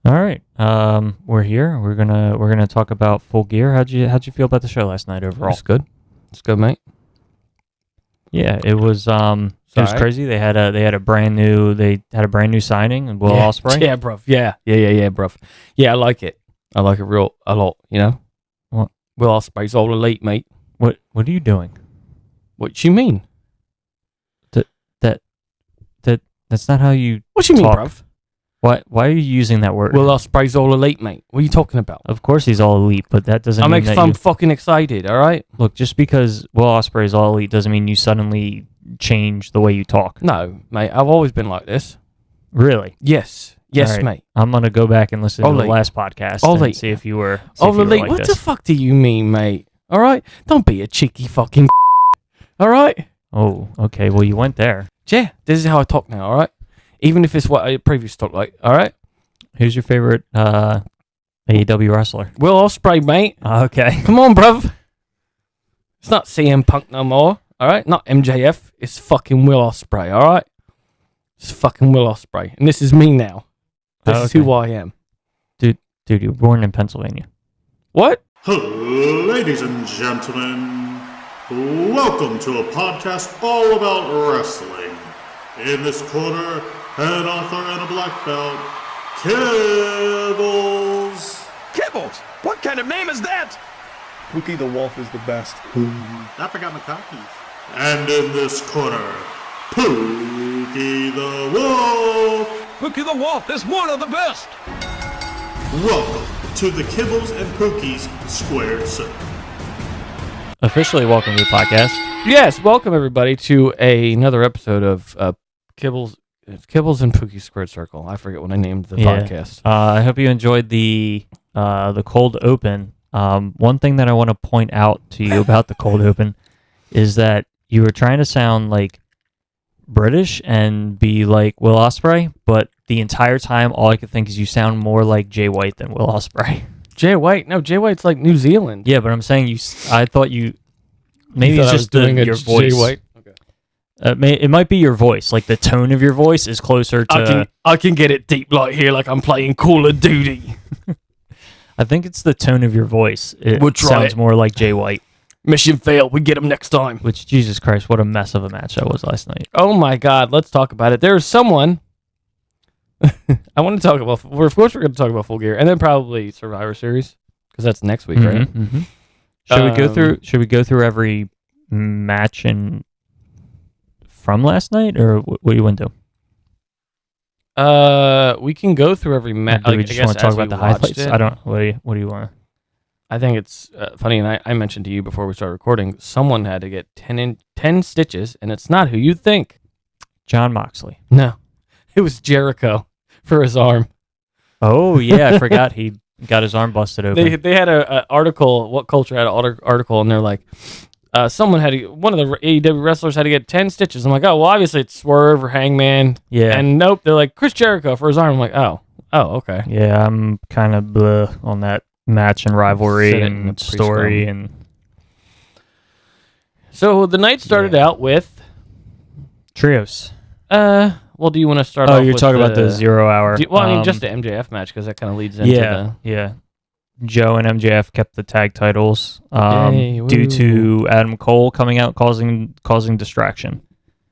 All right. We're here. We're gonna talk about Full Gear. How'd you feel about the show last night overall? It's good. It's good, mate. Yeah, it was crazy. They had a brand new signing and Will Osprey. Yeah, bruv. Yeah, bruv. Yeah, I like it. I like it a lot, you know? What? Will Osprey's all elite, mate. What are you doing? What you mean? That's not how you What you mean, talk. bruv? Why are you using that word? Will Osprey's all elite, mate. What are you talking about? Of course he's all elite, but that doesn't mean that I'm fucking excited, all right? Look, just because Will Osprey is all elite doesn't mean you suddenly change the way you talk. No, mate. I've always been like this. Really? Yes, Right. mate. I'm gonna go back and listen to the last podcast and see if you were. Like what this. the fuck do you mean, mate? All right? Don't be a cheeky fucking all right? Oh, okay. Well, you went there. Yeah, this is how I talk now, all right? Even if it's what I previously talked like, all right? Who's your favorite AEW wrestler? Will Osprey, mate. Okay. Come on, bruv. It's not CM Punk no more, all right? Not MJF. It's fucking Will Osprey, all right? It's fucking Will Osprey. And this is me now. This is who I am. Dude, you were born in Pennsylvania. What? Ladies and gentlemen, welcome to a podcast all about wrestling. In this corner, head author and a black belt, Kibbles. Kibbles? What kind of name is that? Pookie the Wolf is the best. I forgot my copies. And in this corner, Pookie the Wolf. Pookie the Wolf is one of the best. Welcome to the Kibbles and Pookie's Squared Circle. Officially welcome to the podcast. Yes, welcome everybody to another episode of Kibbles and Pookie Squared Circle. I forget what I named the podcast. I hope you enjoyed the cold open. One thing that I want to point out to you about the cold open is that you were trying to sound like British and be like Will Osprey, but the entire time all I could think is you sound more like G.O.A.T than Will Osprey. G.O.A.T? No, G.O.A.T's like New Zealand. Yeah, but I'm saying I thought you maybe you it's just your voice. G.O.A.T? It might be your voice. Like the tone of your voice is closer to. I can get it deep like here, like I'm playing Call of Duty. I think it's the tone of your voice. It We'll try sounds it. more like G.O.A.T. Mission failed. We get him next time. Which, Jesus Christ, what a mess of a match that was last night. Oh my God, let's talk about it. There's someone. I want to talk about. Of course, we're going to talk about Full Gear, and then probably Survivor Series because that's next week, right? Mm-hmm. Should we go through every match from last night, or what do you want to do? We can go through every match. Do we just want to talk about the highlights? I don't. What do you want? I think it's funny, and I mentioned to you before we started recording, someone had to get 10 stitches, and it's not who you think. John Moxley. No, it was Jericho for his arm. Oh yeah, I forgot he got his arm busted open. They had an article. What Culture had an article, and they're like, one of the AEW wrestlers had to get 10 stitches. I'm like, oh, well, obviously it's Swerve or Hangman. Yeah. And nope, they're like Chris Jericho for his arm. I'm like, oh, okay. Yeah, I'm kind of blah on that match and rivalry and story and. So the night started out with trios. Well, do you want to start off you're talking about the 0 hour. I mean, just the MJF match, because that kind of leads into Yeah. Joe and MJF kept the tag titles Yay, due to Adam Cole coming out causing distraction.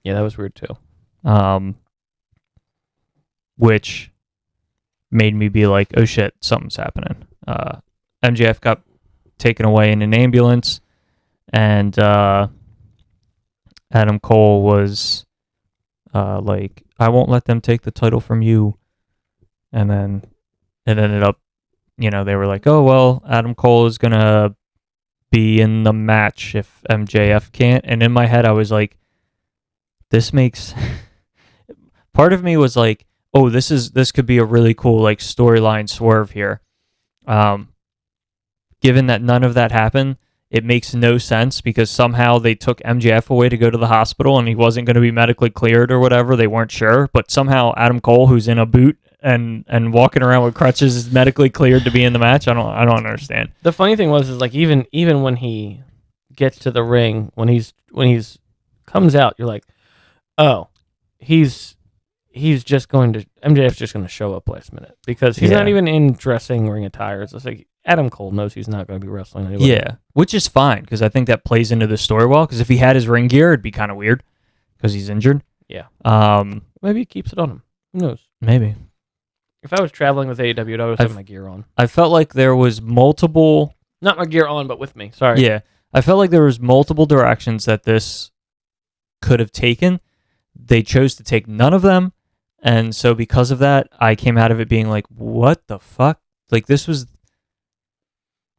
Yeah, that was weird too. Which made me be like, oh shit, something's happening. MJF got taken away in an ambulance, and Adam Cole was like, I won't let them take the title from you. And then it ended up, they were like, oh, well, Adam Cole is going to be in the match if MJF can't. And in my head, I was like, this makes... Part of me was like, oh, this could be a really cool like storyline swerve here. Given that none of that happened, it makes no sense because somehow they took MJF away to go to the hospital and he wasn't going to be medically cleared or whatever. They weren't sure, but somehow Adam Cole, who's in a boot and walking around with crutches, is medically cleared to be in the match. I don't understand. The funny thing is like even when he gets to the ring, when he's comes out, you're like, oh, he's he's just going to MJF's just going to show up last minute because he's not even in dressing ring attire. It's like Adam Cole knows he's not going to be wrestling anybody. Yeah, which is fine because I think that plays into the story well. Because if he had his ring gear, it'd be kind of weird because he's injured. Yeah. Maybe he keeps it on him. Who knows? Maybe. If I was traveling with AEW, I would have my gear on. I felt like there was multiple. Not my gear on, but with me. Sorry. Yeah, I felt like there was multiple directions that this could have taken. They chose to take none of them, and so because of that, I came out of it being like, "What the fuck?" Like this was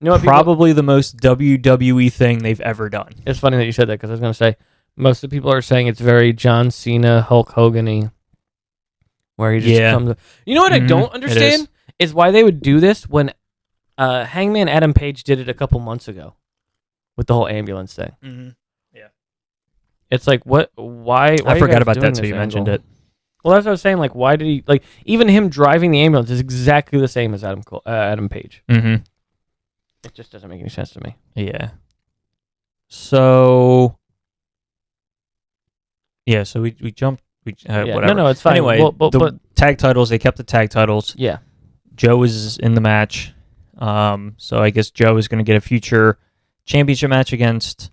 probably the most WWE thing they've ever done. It's funny that you said that because I was going to say most of the people are saying it's very John Cena, Hulk Hogan-y, where he just comes. You know what I don't understand is why they would do this when Hangman Adam Page did it a couple months ago with the whole ambulance thing. Mm-hmm. Yeah, it's like what? Why I forgot about that until you mentioned it. Well, that's what I was saying. Like, why did he like even him driving the ambulance is exactly the same as Adam Page. Mm-hmm. It just doesn't make any sense to me. Yeah. So. Yeah. So we jumped. Whatever. No, it's fine. Anyway, the tag titles. They kept the tag titles. Yeah. Joe is in the match. So I guess Joe is going to get a future championship match against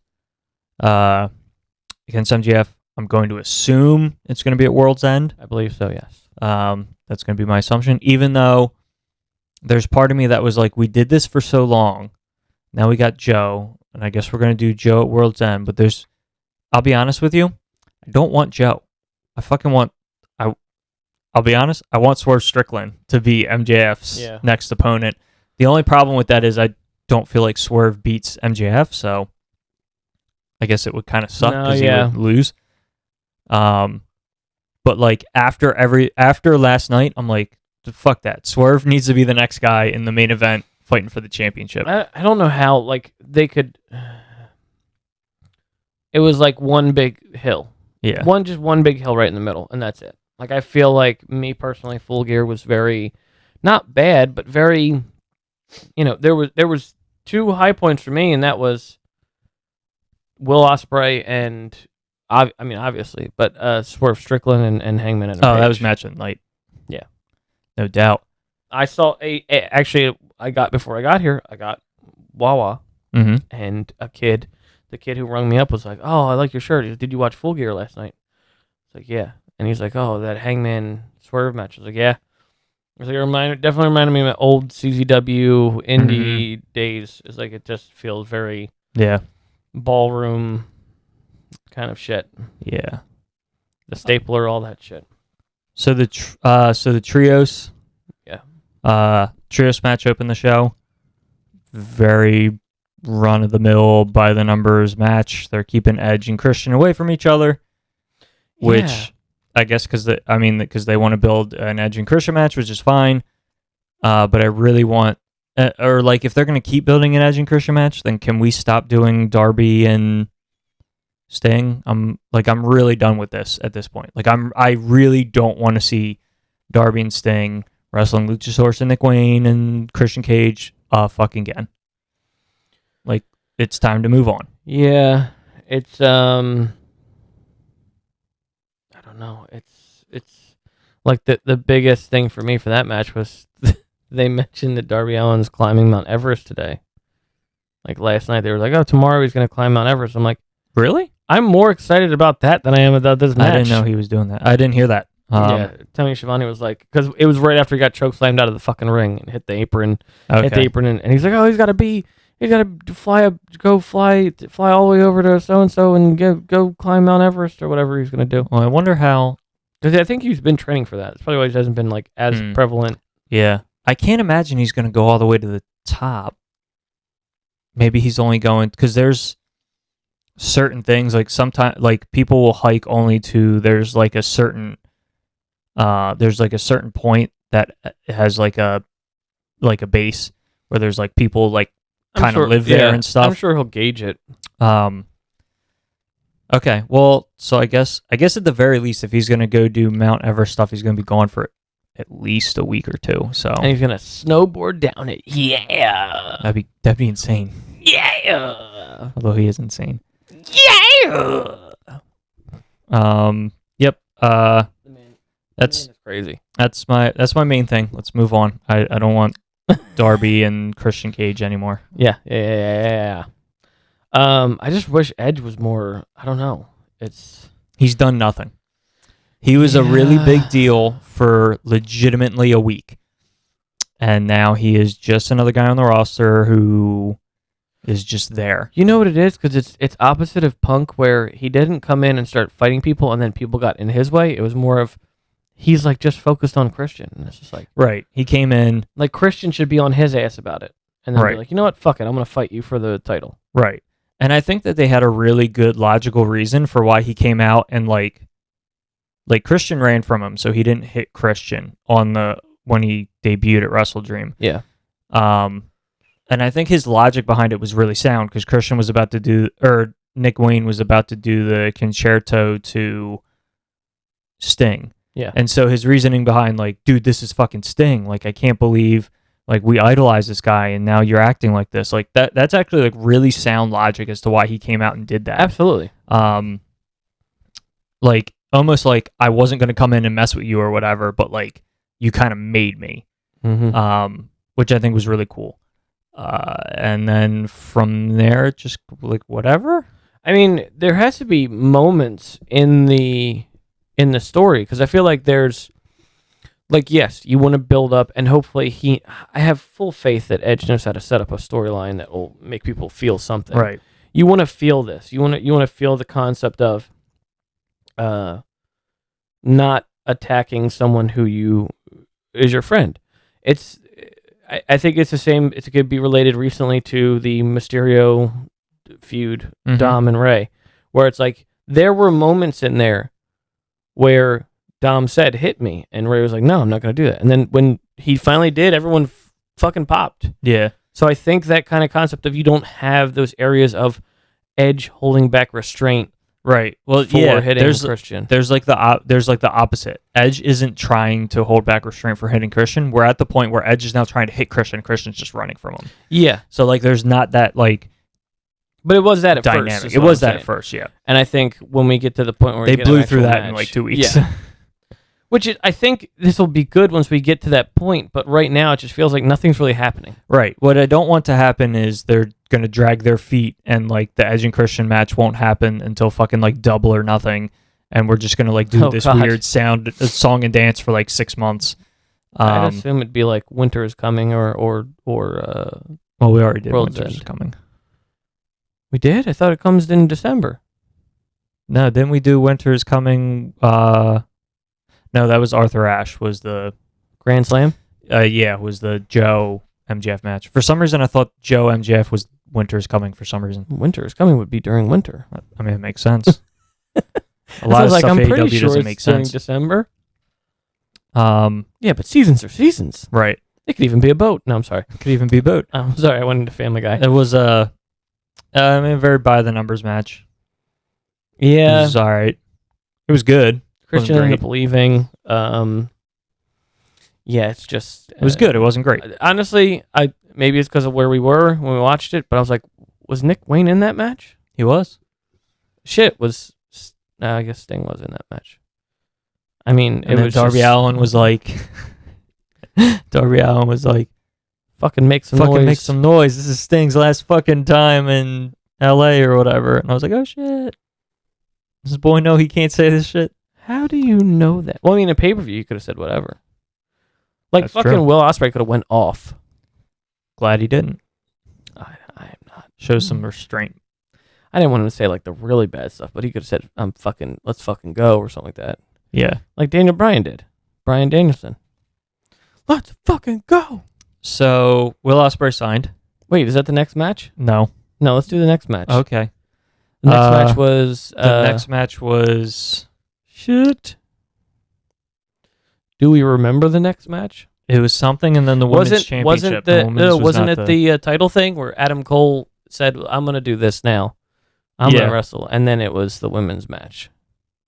MJF. I'm going to assume it's going to be at World's End. I believe so, yes. That's going to be my assumption, even though there's part of me that was like, we did this for so long. Now we got Joe, and I guess we're going to do Joe at World's End. But I'll be honest with you, I don't want Joe. I'll be honest, I want Swerve Strickland to be MJF's next opponent. The only problem with that is I don't feel like Swerve beats MJF, so I guess it would kind of suck because he would lose. But like after last night, I'm like, fuck that. Swerve needs to be the next guy in the main event fighting for the championship. I don't know how like they could. It was like one big hill. Yeah. One big hill right in the middle, and that's it. Like I feel like me personally, Full Gear was very, not bad, but very. There was two high points for me, and that was Will Osprey and obviously, but Swerve Strickland and Hangman and that was match of the night. Yeah, no doubt. I saw before I got here, I got Wawa, and the kid who rung me up was like, "Oh, I like your shirt. Did you watch Full Gear last night?" It's like, "Yeah," and he's like, "Oh, that Hangman Swerve match." I was like, "Yeah." It's like definitely reminded me of my old CZW indie days. It's like it just feels very ballroom kind of shit. Yeah, the stapler, all that shit. So the trios, trios match opened the show. Very run of the mill, by the numbers match. They're keeping Edge and Christian away from each other, which. I guess because they want to build an Edge and Christian match, which is fine. But I really want, or like if they're going to keep building an Edge and Christian match, then can we stop doing Darby and Sting? I'm really done with this at this point. Like I really don't want to see Darby and Sting wrestling Luchasaurus and Nick Wayne and Christian Cage fucking again. Like it's time to move on. Yeah, it's No, it's like the biggest thing for me for that match was they mentioned that Darby Allin's climbing Mount Everest today. Like last night, they were like, "Oh, tomorrow he's going to climb Mount Everest." I'm like, "Really? I'm more excited about that than I am about this match." I didn't know he was doing that. I didn't hear that. Tony Schiavone was like, because it was right after he got chokeslammed out of the fucking ring and hit the apron, and he's like, "Oh, he's got to fly all the way over to so and so and go climb Mount Everest or whatever he's gonna do." Well, I wonder how. Because I think he's been training for that. That's probably why he hasn't been like as prevalent. Yeah, I can't imagine he's gonna go all the way to the top. Maybe he's only going because there's certain things like sometimes like people will hike only to there's like a certain point that has like a base where there's like people like kind of live there and stuff. I'm sure he'll gauge it. Okay, well, so I guess at the very least, if he's gonna go do Mount Everest stuff, he's gonna be gone for at least a week or two. So and he's gonna snowboard down it. Yeah, that'd be insane. Yeah, although he is insane. Yeah. Yep. That's crazy. that's my main thing. Let's move on. I don't want Darby and Christian Cage anymore. Yeah. I just wish Edge was more. I don't know. He's done nothing. He was a really big deal for legitimately a week, and now he is just another guy on the roster who is just there. You know what it is? Because it's opposite of Punk, where he didn't come in and start fighting people, and then people got in his way. It was more of he's like just focused on Christian, and it's just like right. He came in like Christian should be on his ass about it, and then be like, you know what? Fuck it, I'm gonna fight you for the title. Right. And I think that they had a really good logical reason for why he came out and like Christian ran from him, so he didn't hit Christian when he debuted at Wrestle Dream. Yeah. And I think his logic behind it was really sound because Christian was about to do, or Nick Wayne was about to do the concerto to Sting. Yeah. And so his reasoning behind like, dude, this is fucking Sting. Like, I can't believe like we idolize this guy and now you're acting like this. Like that's actually like really sound logic as to why he came out and did that. Absolutely. Like almost like I wasn't going to come in and mess with you or whatever, but like you kind of made me. Mm-hmm. Which I think was really cool. And then from there, just like whatever. I mean, there has to be moments in the story because I feel like there's like, yes, you want to build up, and hopefully I have full faith that Edge knows how to set up a storyline that will make people feel something. Right. You want to feel this. You want to feel the concept of not attacking someone who is your friend. I think it's the same. It could be related recently to the Mysterio feud, Dom and Ray, where it's like there were moments in there where Dom said, hit me. And Ray was like, no, I'm not going to do that. And then when he finally did, everyone fucking popped. Yeah. So I think that kind of concept of you don't have those areas of Edge holding back restraint. Right. Well, for hitting Christian. There's like the opposite. Edge isn't trying to hold back restraint for hitting Christian. We're at the point where Edge is now trying to hit Christian. Christian's just running from him. Yeah. So like, there's not that like. But it was that at dynamic. first. It was that at first, yeah. And I think when we get to the point where they blew through that in like 2 weeks. Yeah. I think this will be good once we get to that point, but right now it just feels like nothing's really happening. Right. What I don't want to happen is they're going to drag their feet and like the Edge and Christian match won't happen until fucking like Double or Nothing, and we're just going to like do this weird song and dance for like 6 months. I'd assume it'd be like Winter is Coming or well, we already did World's Winter is End. Coming. We did? I thought it comes in December. No, didn't we do Winter is Coming? No, that was Arthur Ashe was the Grand Slam? Was the Joe MJF match. For some reason, I thought Joe MJF was Winter is Coming for some reason. Winter is Coming would be during winter. I mean, it makes sense. A lot of like, stuff I'm AEW pretty sure doesn't it's make during sense. December. Yeah, but seasons are seasons. Right. It could even be a boat. No, I'm sorry. It could even be a boat. I'm sorry, I went into Family Guy. It was a very by the numbers match. Yeah. It was all right. It was good. Christian ended up leaving. It's just... It was good. It wasn't great. Honestly, maybe it's because of where we were when we watched it, but I was like, was Nick Wayne in that match? He was. I guess Sting was in that match. I mean, And then Darby Allin was like... fucking make some noise. Make some noise. This is Sting's last fucking time in LA or whatever. And I was like, oh shit. Does this boy know he can't say this shit? How do you know that? Well, I mean, a pay-per-view, you could have said whatever. Like, That's fucking true. Will Osprey could have went off. Glad he didn't. I am not. Show some restraint. I didn't want him to say, like, the really bad stuff, but he could have said, let's fucking go, or something like that. Yeah. Like Daniel Bryan did. Bryan Danielson. Let's fucking go. So, Will Ospreay signed. Wait, is that the next match? No. No, let's do the next match. Okay. The next match was... The next match was... Shit. Do we remember the next match? It was something, and then the women's championship. Wasn't it the title thing where Adam Cole said, I'm going to do this now. I'm going to wrestle. And then it was the women's match.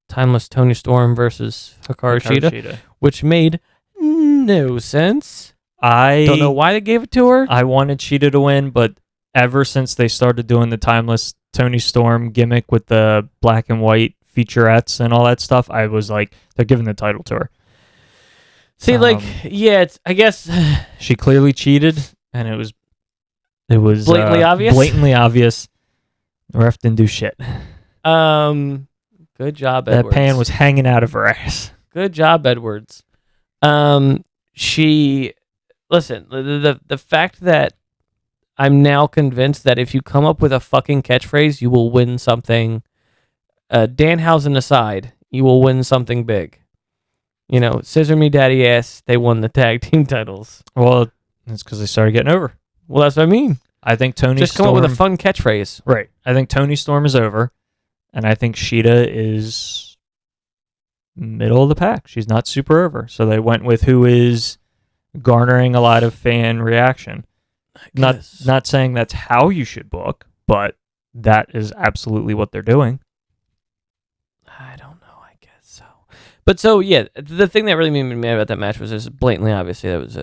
Timeless Toni Storm versus Hikaru Shida, which made no sense. I don't know why they gave it to her. I wanted Shida to win, but ever since they started doing the Timeless Toni Storm gimmick with the black and white featurettes and all that stuff, I was like, they're giving the title to her. See, I guess She clearly cheated, and it was blatantly obvious. Blatantly obvious. The ref didn't do shit. Good job, Edwards. That pan was hanging out of her ass. Good job, Edwards. She listen. The fact that I'm now convinced that if you come up with a fucking catchphrase, you will win something. Danhausen aside, you will win something big. You know, scissor me daddy ass, they won the tag team titles. Well, it's because they started getting over. Well, that's what I mean. I think Tony Just Storm... come up with a fun catchphrase. Right. I think Tony Storm is over, and I think Sheeta is middle of the pack. She's not super over. So they went with who is garnering a lot of fan reaction. Not saying that's how you should book, but that is absolutely what they're doing. I don't know. I guess so. But so, yeah, the thing that really made me mad about that match was just blatantly obviously that was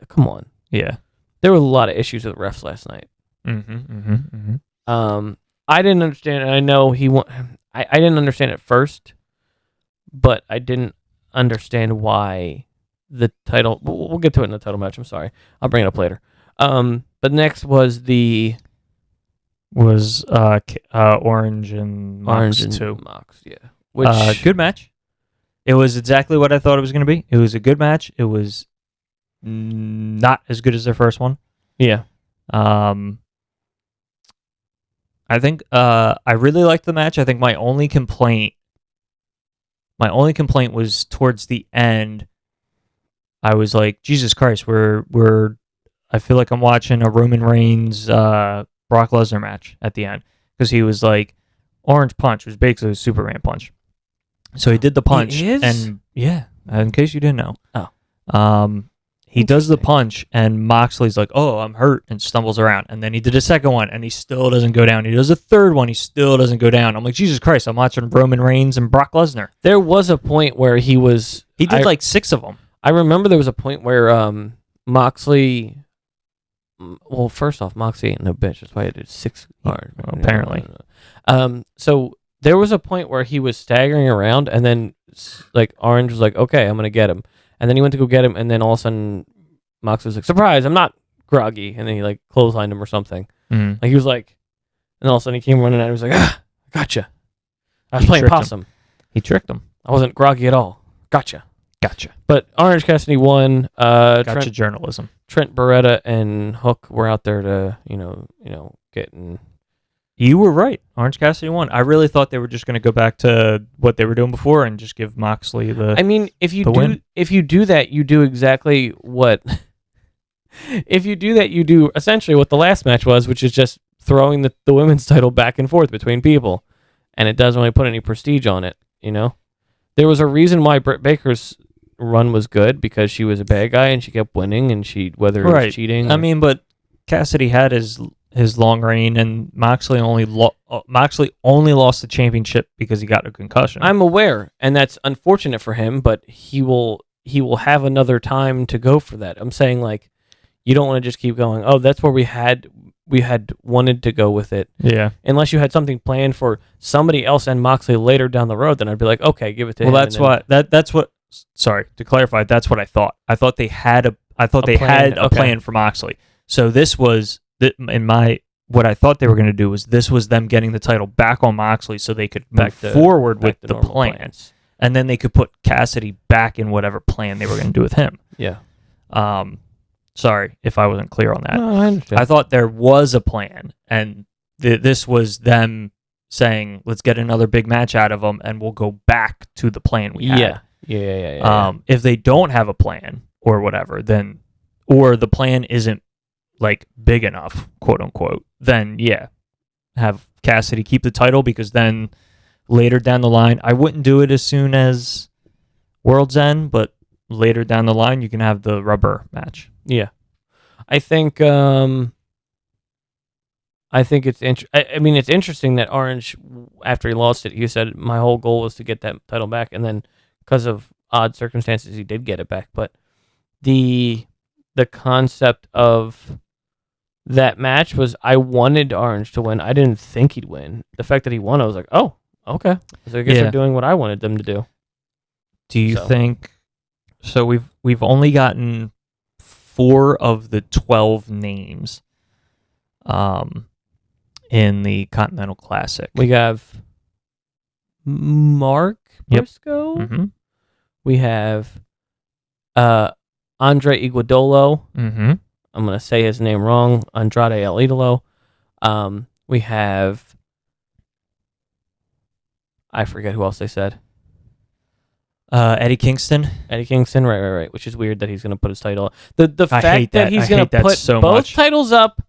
come on. Yeah. There were a lot of issues with refs last night. I didn't understand, and I know I didn't understand it first, but I didn't understand why the title... We'll get to it in the title match, I'm sorry. I'll bring it up later. But next was Orange and Mox too. Mox, yeah. Which good match. It was exactly what I thought it was going to be. It was a good match. It was not as good as their first one. Yeah. I think I really liked the match. I think my only complaint was towards the end. I was like, Jesus Christ, I feel like I'm watching a Roman Reigns Brock Lesnar match at the end, because he was like, Orange Punch was basically a Superman punch. So he did the punch, and yeah, in case you didn't know. He does the punch, and Moxley's like, oh, I'm hurt, and stumbles around. And then he did a second one, and he still doesn't go down. He does a third one, he still doesn't go down. I'm like, Jesus Christ, I'm watching Roman Reigns and Brock Lesnar. There was a point where he did like 6 of them. I remember there was a point where Moxley... Well, first off, Moxley ain't no bitch. That's why I did 6 hard. Well, apparently. So there was a point where he was staggering around, and then like Orange was like, okay, I'm going to get him. And then he went to go get him, and then all of a sudden, Mox was like, surprise, I'm not groggy. And then he like clotheslined him or something. Mm-hmm. Like he was like, and all of a sudden he came running out and he was like, gotcha. I was playing possum. He tricked him. I wasn't groggy at all. Gotcha. Gotcha. But Orange Cassidy won. Gotcha journalism. Trent Beretta and Hook were out there to, get in. You were right. Orange Cassidy won. I really thought they were just going to go back to what they were doing before and just give Moxley the I mean, if you do that, you do exactly what... if you do that, you do essentially what the last match was, which is just throwing the women's title back and forth between people. And it doesn't really put any prestige on it, you know? There was a reason why Britt Baker's run was good, because she was a bad guy and she kept winning, and whether it was cheating. I mean, but Cassidy had his long reign, and Moxley only lost the championship because he got a concussion. I'm aware, and that's unfortunate for him, but he will have another time to go for that. I'm saying, like, you don't want to just keep going, oh, that's where we had wanted to go with it. Yeah. Unless you had something planned for somebody else and Moxley later down the road, then I'd be like, okay, give it to him. Well, that's what sorry, to clarify, that's what I thought. I thought they had a plan for Moxley. So this was what I thought they were going to do was them getting the title back on Moxley so they could move forward with the plan. And then they could put Cassidy back in whatever plan they were going to do with him. Yeah. Sorry if I wasn't clear on that. No, I understand. I thought there was a plan, and this was them saying, let's get another big match out of them, and we'll go back to the plan we had. Yeah. If they don't have a plan or whatever, then, or the plan isn't like big enough, quote unquote, then yeah, have Cassidy keep the title, because then later down the line, I wouldn't do it as soon as World's End, but later down the line, you can have the rubber match. Yeah, I think it's it's interesting that Orange, after he lost it, he said my whole goal was to get that title back, and then because of odd circumstances, he did get it back. But the concept of that match was, I wanted Orange to win. I didn't think he'd win. The fact that he won, I was like, oh, okay. So I guess they're doing what I wanted them to do. Do you think So we've only gotten 4 of the 12 names in the Continental Classic. We have Mark Yep. Briscoe. Mm-hmm. We have Andre Iguodolo. Mm-hmm. I'm going to say his name wrong. Andrade El Idolo. We have... I forget who else they said. Eddie Kingston. Eddie Kingston, right. Which is weird that he's going to put his title. The I fact hate that. he's I going hate to that put so both much. titles up.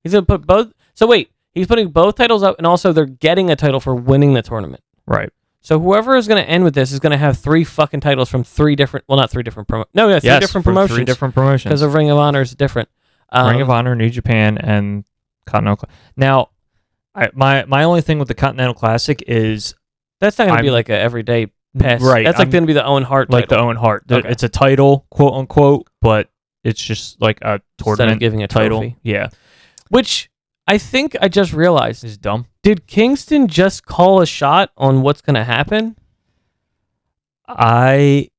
He's going to put both. So wait, he's putting both titles up, and also they're getting a title for winning the tournament. Right. So whoever is going to end with this is going to have 3 fucking titles from 3 different. Well, not 3 different promotions. Three different promotions. 3 different promotions. Because of Ring of Honor is different. Ring of Honor, New Japan, and Continental. Now, my only thing with the Continental Classic is that's not going to be like a everyday pass. Right. That's like going to be the Owen Hart like title. the Owen Hart. Okay. It's a title, quote unquote, but it's just like a tournament Instead of giving a title. trophy. Yeah. Which I think I just realized. Is dumb. Did Kingston just call a shot on what's going to happen? I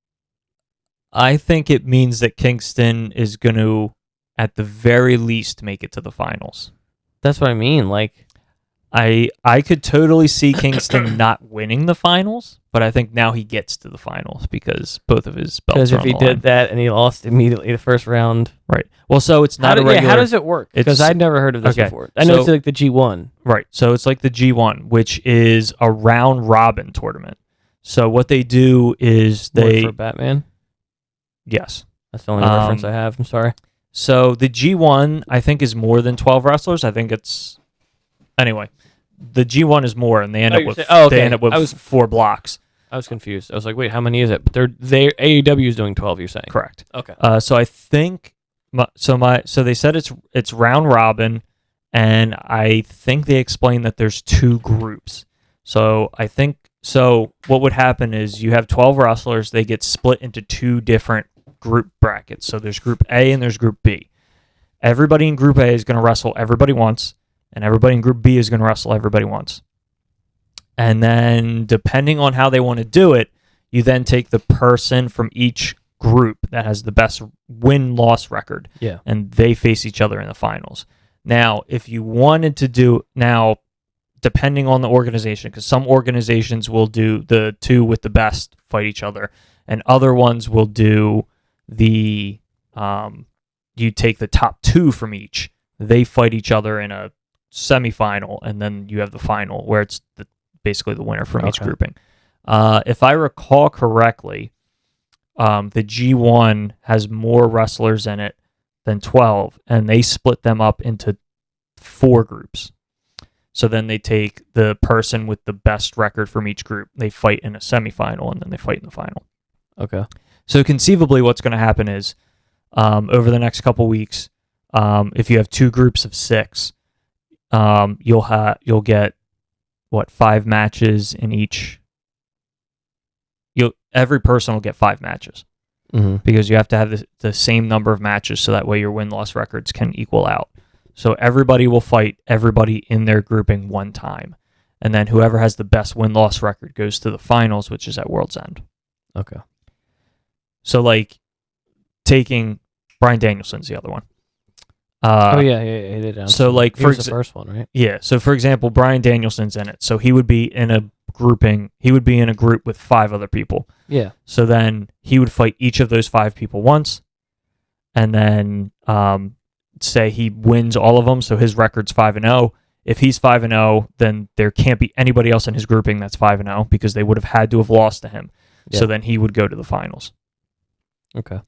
think it means that Kingston is going to, at the very least, make it to the finals. That's what I mean. Like, I could totally see Kingston not winning the finals, but I think now he gets to the finals because both of his belts because are if on he the did line. that and he lost immediately the first round, Right. Well, so it's not a regular. how does it work? Because It's- I'd never heard of this okay, before. I know so- it's like the G1. Right. So it's like the G1, which is a round robin tournament. So what they do is Work for Batman. yes. That's the only reference I have. I'm sorry. So the G1 I think is more than 12 wrestlers. I think it's anyway. The G1 is more, and they end Oh, up you're with saying- oh, okay. they end up with I was- 4 blocks. I was confused. I was like, wait, how many is it? But they're AEW is doing 12. You're saying Correct. Okay. So I think so they said it's round robin, and I think they explained that there's 2 groups. So I think what would happen is you have 12 wrestlers. They get split into 2 different group brackets. So there's Group A and there's Group B. Everybody in Group A is going to wrestle everybody once, and everybody in Group B is going to wrestle everybody once. And then, depending on how they want to do it, you then take the person from each group that has the best win-loss record, Yeah. and they face each other in the finals. Now, if you wanted to do depending on the organization, because some organizations will do the 2 with the best fight each other, and other ones will do the you take the top 2 from each, they fight each other in a semifinal, and then you have the final where it's basically the winner from each Okay. grouping. If I recall correctly, the G1 has more wrestlers in it than 12, and they split them up into 4 groups. So then they take the person with the best record from each group, they fight in a semifinal, and then they fight in the final. Okay. So conceivably what's going to happen is over the next couple weeks, if you have 2 groups of 6, you'll get 5 matches in each. Every person will get 5 matches because you have to have the same number of matches, so that way your win-loss records can equal out. So everybody will fight everybody in their grouping one time, and then whoever has the best win-loss record goes to the finals, which is at World's End. Okay. So like taking Bryan Danielson's the other one. Oh yeah, he did. So like he for was the first one, right? Yeah. So for example, Bryan Danielson's in it. So he would be in a grouping. He would be in a group with 5 other people. Yeah. So then he would fight each of those 5 people once, and then say he wins all of them. So his record's 5-0. If he's 5-0, then there can't be anybody else in his grouping that's 5-0 because they would have had to have lost to him. Yeah. So then he would go to the finals. Okay.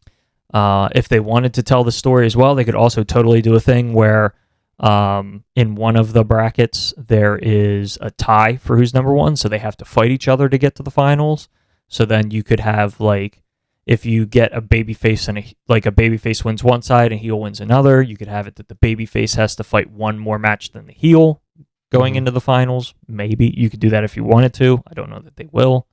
If they wanted to tell the story as well, they could also totally do a thing where in one of the brackets there is a tie for who's number 1, so they have to fight each other to get to the finals. So then you could have like, if you get a babyface and a babyface wins one side and heel wins another, you could have it that the babyface has to fight one more match than the heel going into the finals. Maybe you could do that if you wanted to. I don't know that they will.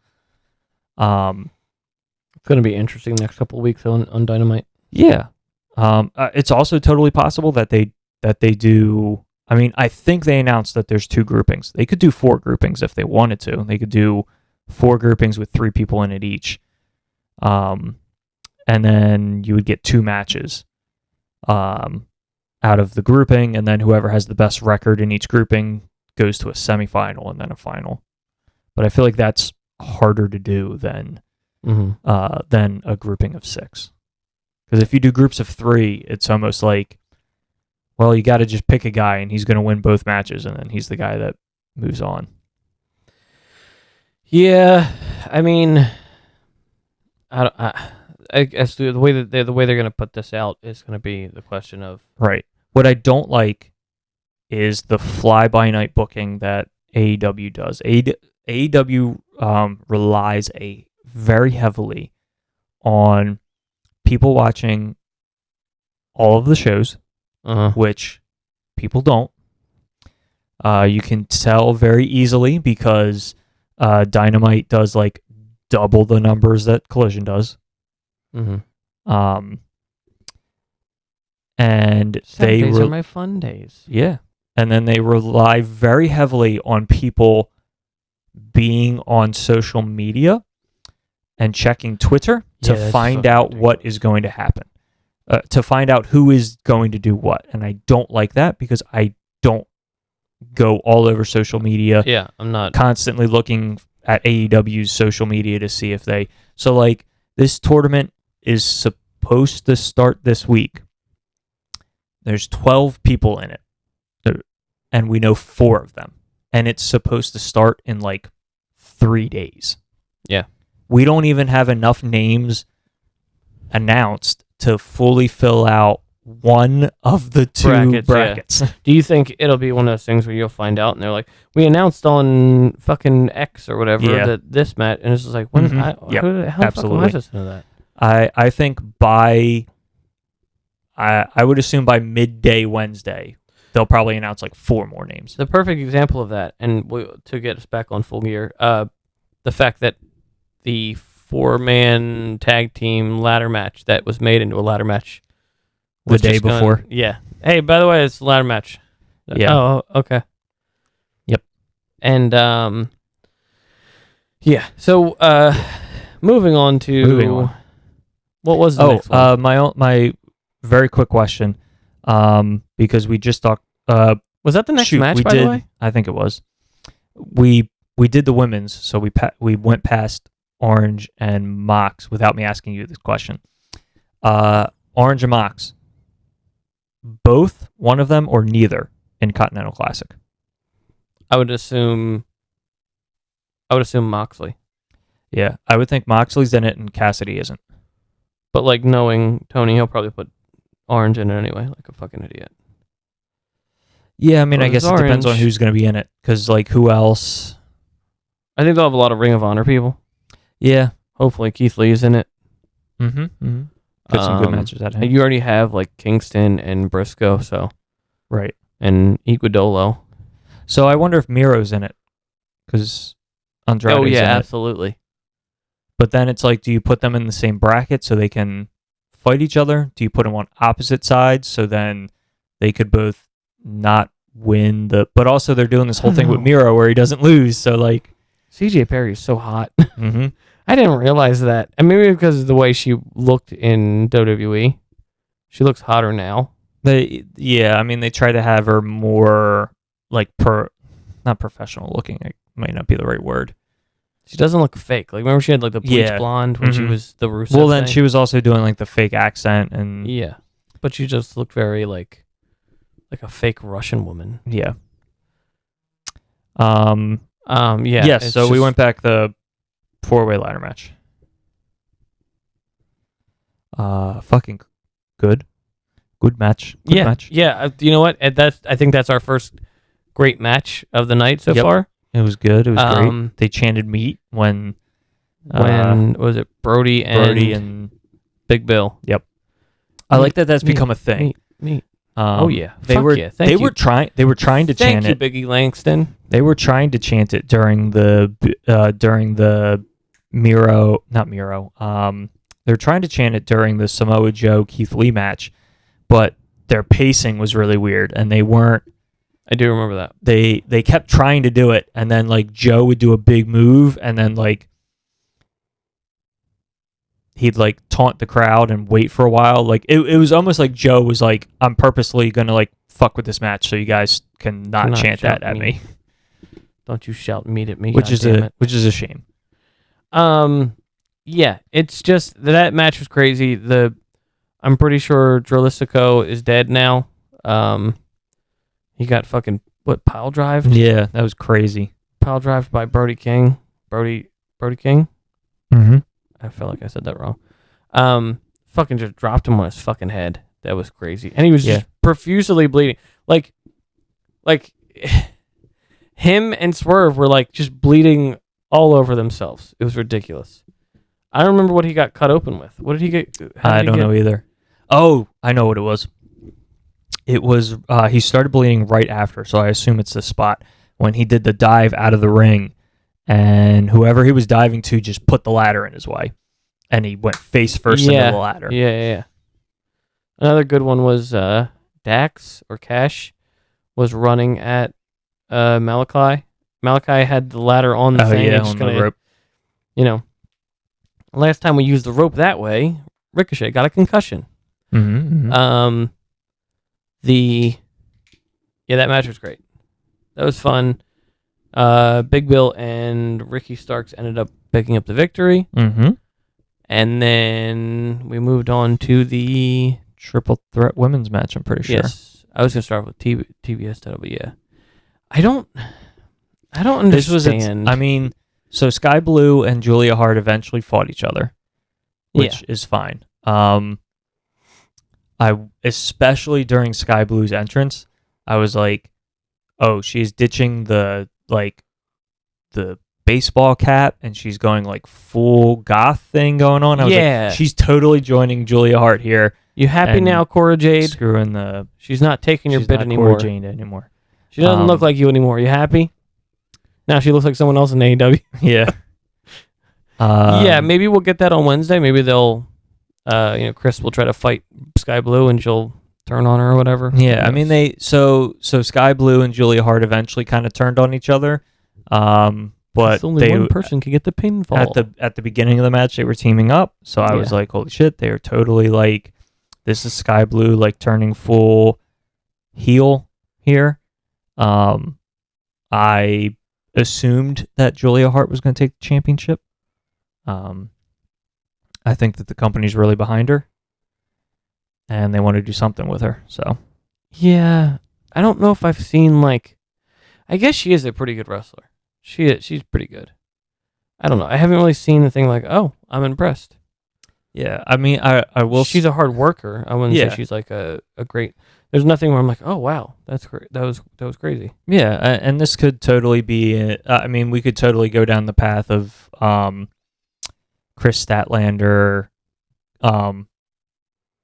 It's going to be interesting the next couple of weeks on Dynamite. Yeah. It's also totally possible that they do. I mean, I think they announced that there's 2 groupings. They could do 4 groupings if they wanted to. They could do 4 groupings with 3 people in it each. and then you would get 2 matches out of the grouping, and then whoever has the best record in each grouping goes to a semifinal and then a final. But I feel like that's harder to do than a grouping of 6. Because if you do groups of 3, it's almost like, well, you got to just pick a guy and he's going to win both matches, and then he's the guy that moves on. Yeah, I mean, I guess the way they're going to put this out is going to be the question of right. What I don't like is the fly-by-night booking that AEW does. AEW relies very heavily on people watching all of the shows, which people don't. You can tell very easily because Dynamite does like double the numbers that Collision does. And Saturdays are my fun days. Yeah. And then they rely very heavily on people being on social media and checking Twitter to find out what is going to happen, to find out who is going to do what. And I don't like that because I don't go all over social media. Yeah, I'm not constantly looking at AEW's social media to see if they... So, like, this tournament is supposed to start this week. There's 12 people in it, and we know 4 of them. And it's supposed to start in, like, 3 days. Yeah. We don't even have enough names announced to fully fill out one of the 2 brackets. Yeah. Do you think it'll be one of those things where you'll find out and they're like, we announced on fucking X or whatever that this match, and it's just like, when? How the fuck am I supposed to know that? I think I would assume by midday Wednesday, they'll probably announce like 4 more names. The perfect example of that, and to get us back on Full Gear, the fact that the 4-man tag team ladder match that was made into a ladder match the day before. Yeah. Hey, by the way, it's a ladder match. Yeah. Oh, okay. Yep. And yeah. So moving on. What was the next one? My very quick question, because we just talked. Was that the next match? By the way, I think it was. We did the women's, so we went past Orange and Mox without me asking you this question. Orange and Mox, both, one of them, or neither in Continental Classic? I would assume Moxley. Yeah, I would think Moxley's in it and Cassidy isn't. But like knowing Tony, he'll probably put Orange in it anyway, like a fucking idiot. Yeah, I mean, I guess it depends on who's going to be in it, because like who else? I think they'll have a lot of Ring of Honor people. Yeah, hopefully Keith Lee's in it. Put some good matches at him. You already have like Kingston and Briscoe, so right, and Iguodolo. So I wonder if Miro's in it, because Andrade's in it. Absolutely. But then it's like, do you put them in the same bracket so they can fight each other? Do you put them on opposite sides so then they could both not win the... But also they're doing this whole thing with Miro where he doesn't lose, so like... CJ Perry is so hot. I didn't realize that. And maybe because of the way she looked in WWE. She looks hotter now. I mean, they try to have her more like not professional looking. It might not be the right word. She doesn't look fake. Like, remember she had like the bleach blonde when she was the Rusev Well, then thing? she was also doing like the fake accent and... Yeah. But she just looked very like a fake Russian woman. Yeah. Yeah. Yes, so we went back the 4-way ladder match. Fucking good. Good match. Good match. Yeah. You know what? I think that's our first great match of the night so far. It was good. It was great. They chanted meat when was it Brody and Big Bill? Yep. I like that that's become a thing. Meat. Oh yeah. They were trying to chant it. Thank you, Biggie Langston. They were trying to chant it during the Miro, not Miro. They're trying to chant it during the Samoa Joe Keith Lee match, but their pacing was really weird and they weren't. I do remember that. They kept trying to do it, and then like Joe would do a big move, and then like he'd like taunt the crowd and wait for a while. Like it was almost like Joe was like, I'm purposely gonna like fuck with this match so you guys can not chant that at me. Don't you shout meat at me, which is a shame. Yeah, it's just that match was crazy. I'm pretty sure Drolistico is dead now. He got fucking pile drived? Yeah, that was crazy. Pile drived by Brody King. Brody King? Mm-hmm. I felt like I said that wrong. Fucking just dropped him on his fucking head. That was crazy. And he was just profusely bleeding. Like him and Swerve were like just bleeding all over themselves. It was ridiculous. I don't remember what he got cut open with. What did he get? I don't know either. Oh, I know what it was. It was, he started bleeding right after, so I assume it's the spot when he did the dive out of the ring, and whoever he was diving to just put the ladder in his way, and he went face first into the ladder. Yeah. Another good one was Dax or Cash was running at Malachi. Malachi had the ladder on the thing. Yeah, on the rope. You know, last time we used the rope that way, Ricochet got a concussion. Mm-hmm. That match was great. That was fun. Big Bill and Ricky Starks ended up picking up the victory. Mm-hmm. And then we moved on to the triple threat women's match, I'm pretty sure. Yes. I was going to start with TBS title, but yeah. I don't understand. So Sky Blue and Julia Hart eventually fought each other, which is fine. Especially during Sky Blue's entrance, I was like, oh, she's ditching the baseball cap and she's going like full goth thing going on. I was like, she's totally joining Julia Hart here. You happy now, Cora Jade? Screwing the... She's not taking your bit anymore. Cora Jade anymore. She doesn't look like you anymore. You happy? Now she looks like someone else in AEW. Yeah. Yeah, maybe we'll get that on Wednesday. Maybe they'll... Chris will try to fight Sky Blue and she'll turn on her or whatever. Yeah, I mean, so Sky Blue and Julia Hart eventually kind of turned on each other. But only one person can get the pinfall. At the beginning of the match, they were teaming up. So I was like, holy shit, they are totally like, this is Sky Blue like turning full heel here. I assumed that Julia Hart was going to take the championship. I think that the company's really behind her, and they want to do something with her. So, yeah, I don't know if I've seen I guess she is a pretty good wrestler. She's pretty good. I don't know. I haven't really seen the thing like, oh, I'm impressed. Yeah, I mean, I will. She's a hard worker. I wouldn't say she's like a great. There's nothing where I'm like, oh wow, that's great. That was crazy. Yeah, and this could totally be. We could totally go down the path of Chris Statlander, trying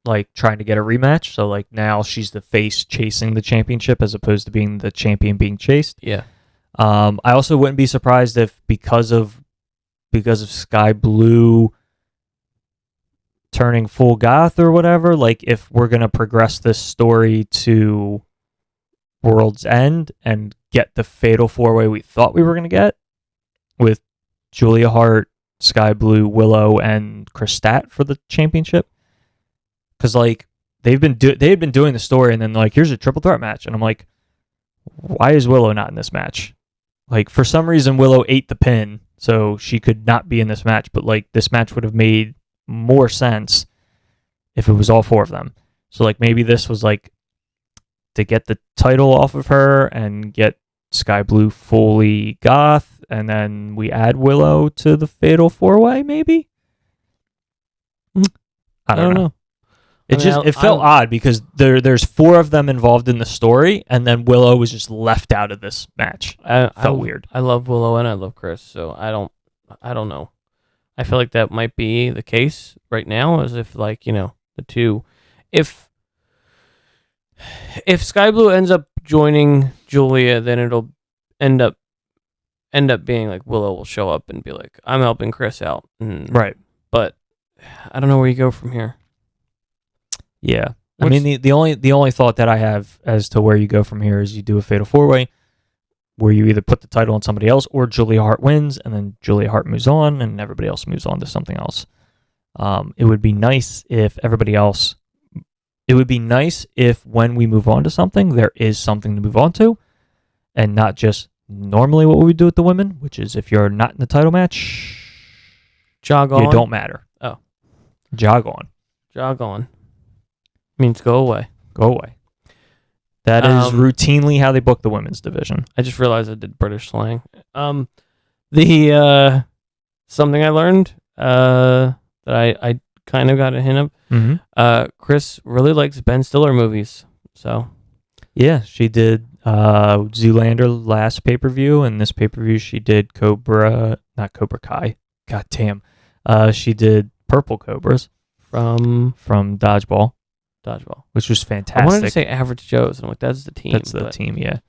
to get a rematch. So now she's the face chasing the championship as opposed to being the champion being chased. Yeah. I also wouldn't be surprised if because of Sky Blue turning full goth or whatever, if we're gonna progress this story to World's End and get the fatal 4-way we thought we were gonna get with Julia Hart, Sky Blue, Willow, and Chris Stat for the championship, because they had been doing the story, and then here's a triple threat match, and I'm like, why is Willow not in this match? For some reason Willow ate the pin, so she could not be in this match, but this match would have made more sense if it was all four of them. So maybe this was to get the title off of her and get Sky Blue fully goth, and then we add Willow to the fatal 4-way, maybe? I don't know. It felt odd because there's four of them involved in the story, and then Willow was just left out of this match. Felt weird. I love Willow and I love Chris, so I don't know. I feel like that might be the case right now, as if the two, if Sky Blue ends up joining Julia, then it'll end up being Willow will show up and be like, I'm helping Chris out, right? But I don't know where you go from here. Yeah, the only thought that I have as to where you go from here is you do a fatal 4-way, where you either put the title on somebody else or Julia Hart wins, and then Julia Hart moves on, and everybody else moves on to something else. It would be nice if everybody else. It would be nice if when we move on to something, there is something to move on to, and not just normally what we do with the women, which is if you're not in the title match, Jog on. you don't matter. Oh. Jog on. Jog on. Means go away. Go away. That is routinely how they book the women's division. I just realized I did British slang. The something I learned that I kind of got a hint of. Mm-hmm. Chris really likes Ben Stiller movies. So yeah, she did Zoolander last pay-per-view, and this pay-per-view she did not Cobra Kai. God damn. She did Purple Cobras from Dodgeball, which was fantastic. I wanted to say Average Joe's, and I'm like, that's the team. That's the team, yeah.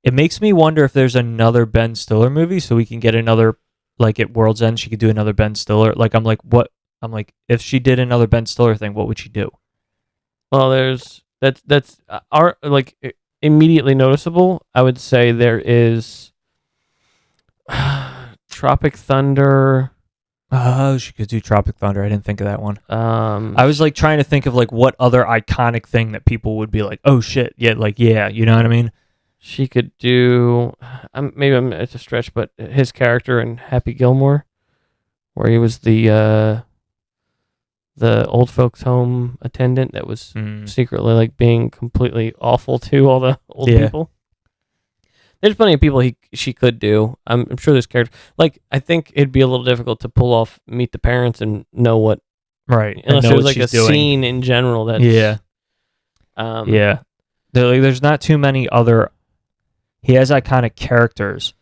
It makes me wonder if there's another Ben Stiller movie, so we can get another, like at World's End, she could do another Ben Stiller. Like, I'm like, what? I'm like, if she did another Ben Stiller thing, what would she do? Well, that's immediately noticeable. I would say there is Tropic Thunder. Oh, she could do Tropic Thunder. I didn't think of that one. I was like trying to think of like what other iconic thing that people would be like, oh shit, yeah, like yeah, you know what I mean? She could do. It's a stretch, but his character in Happy Gilmore, where he was the old folks' home attendant that was secretly like being completely awful to all the old people. There's plenty of people she could do. I'm sure there's characters. Like, I think it'd be a little difficult to pull off Meet the Parents and know what. Right. Unless there was like a scene in general that's. Yeah. Yeah. There's not too many other. He has iconic characters,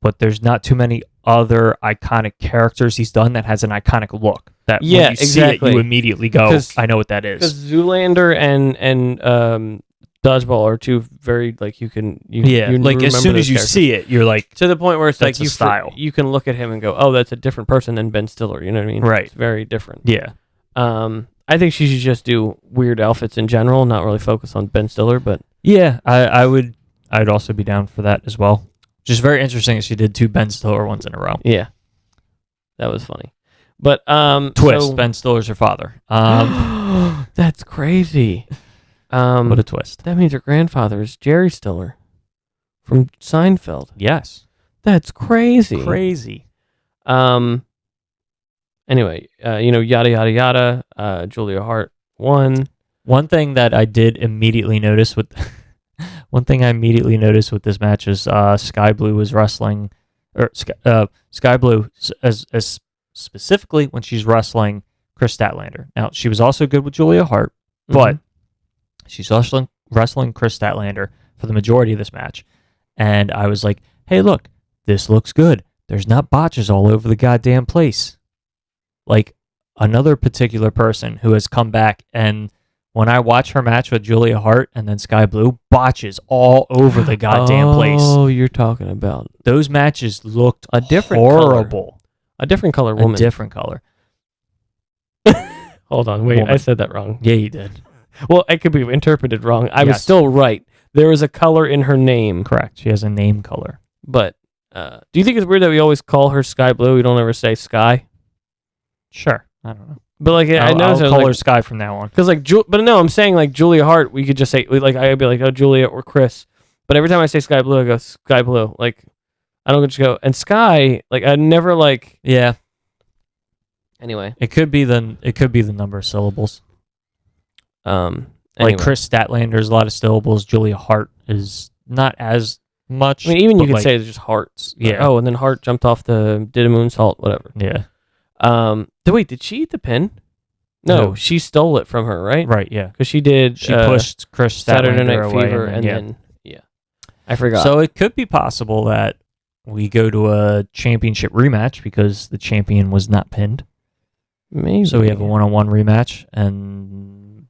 but there's not too many other iconic characters he's done that has an iconic look. That when you see it, you immediately go, I know what that is. Because Zoolander and Dodgeball are two very like you like as soon as you see it, you're like to the point where it's like you can look at him and go, oh, that's a different person than Ben Stiller. You know what I mean? Right. It's very different. Yeah. I think she should just do weird outfits in general, not really focus on Ben Stiller. But yeah, I'd also be down for that as well. Just very interesting that she did 2 Ben Stiller ones in a row. Yeah, that was funny. But twist. Ben Stiller's her father. That's crazy. What a twist. That means her grandfather is Jerry Stiller from Seinfeld. Yes. That's crazy. Crazy. Anyway, yada yada yada. Julia Hart won. One thing that I did immediately notice with this match is Sky Blue was wrestling, or Sky Blue as specifically when she's wrestling Chris Statlander. Now she was also good with Julia Hart, but she's wrestling Chris Statlander for the majority of this match, and I was like, hey, look, this looks good. There's not botches all over the goddamn place. Like another particular person who has come back, and when I watch her match with Julia Hart and then Sky Blue, botches all over the goddamn place. Oh, you're talking about those matches looked a different horrible. Color. A different color woman. A different color. Hold on, wait, woman. I said that wrong. Yeah, you did. Well, it could be interpreted wrong. I was still right. There is a color in her name. Correct. She has a name color. But do you think it's weird that we always call her Sky Blue? We don't ever say Sky? Sure. I don't know. But like, I know I'll call her Sky from now on. Because like, but no, I'm saying like Julia Hart. We could just say like I'd be like, oh, Julia or Chris. But every time I say Sky Blue, I go Sky Blue. Like I don't just go and Sky. Like I never like. Yeah. Anyway, it could be the number of syllables. Anyway. Like Chris Statlander's a lot of syllables. Julia Hart is not as much. I mean, even you could say it's just Hearts. Yeah. Like, oh, and then Hart jumped off did a moonsault, whatever. Yeah. Wait, did she eat the pin? No, she stole it from her, right? Right, yeah. Because she did. She pushed Chris Saturday Night away Fever, and then I forgot. So it could be possible that we go to a championship rematch because the champion was not pinned. Maybe. So we have a one-on-one rematch, and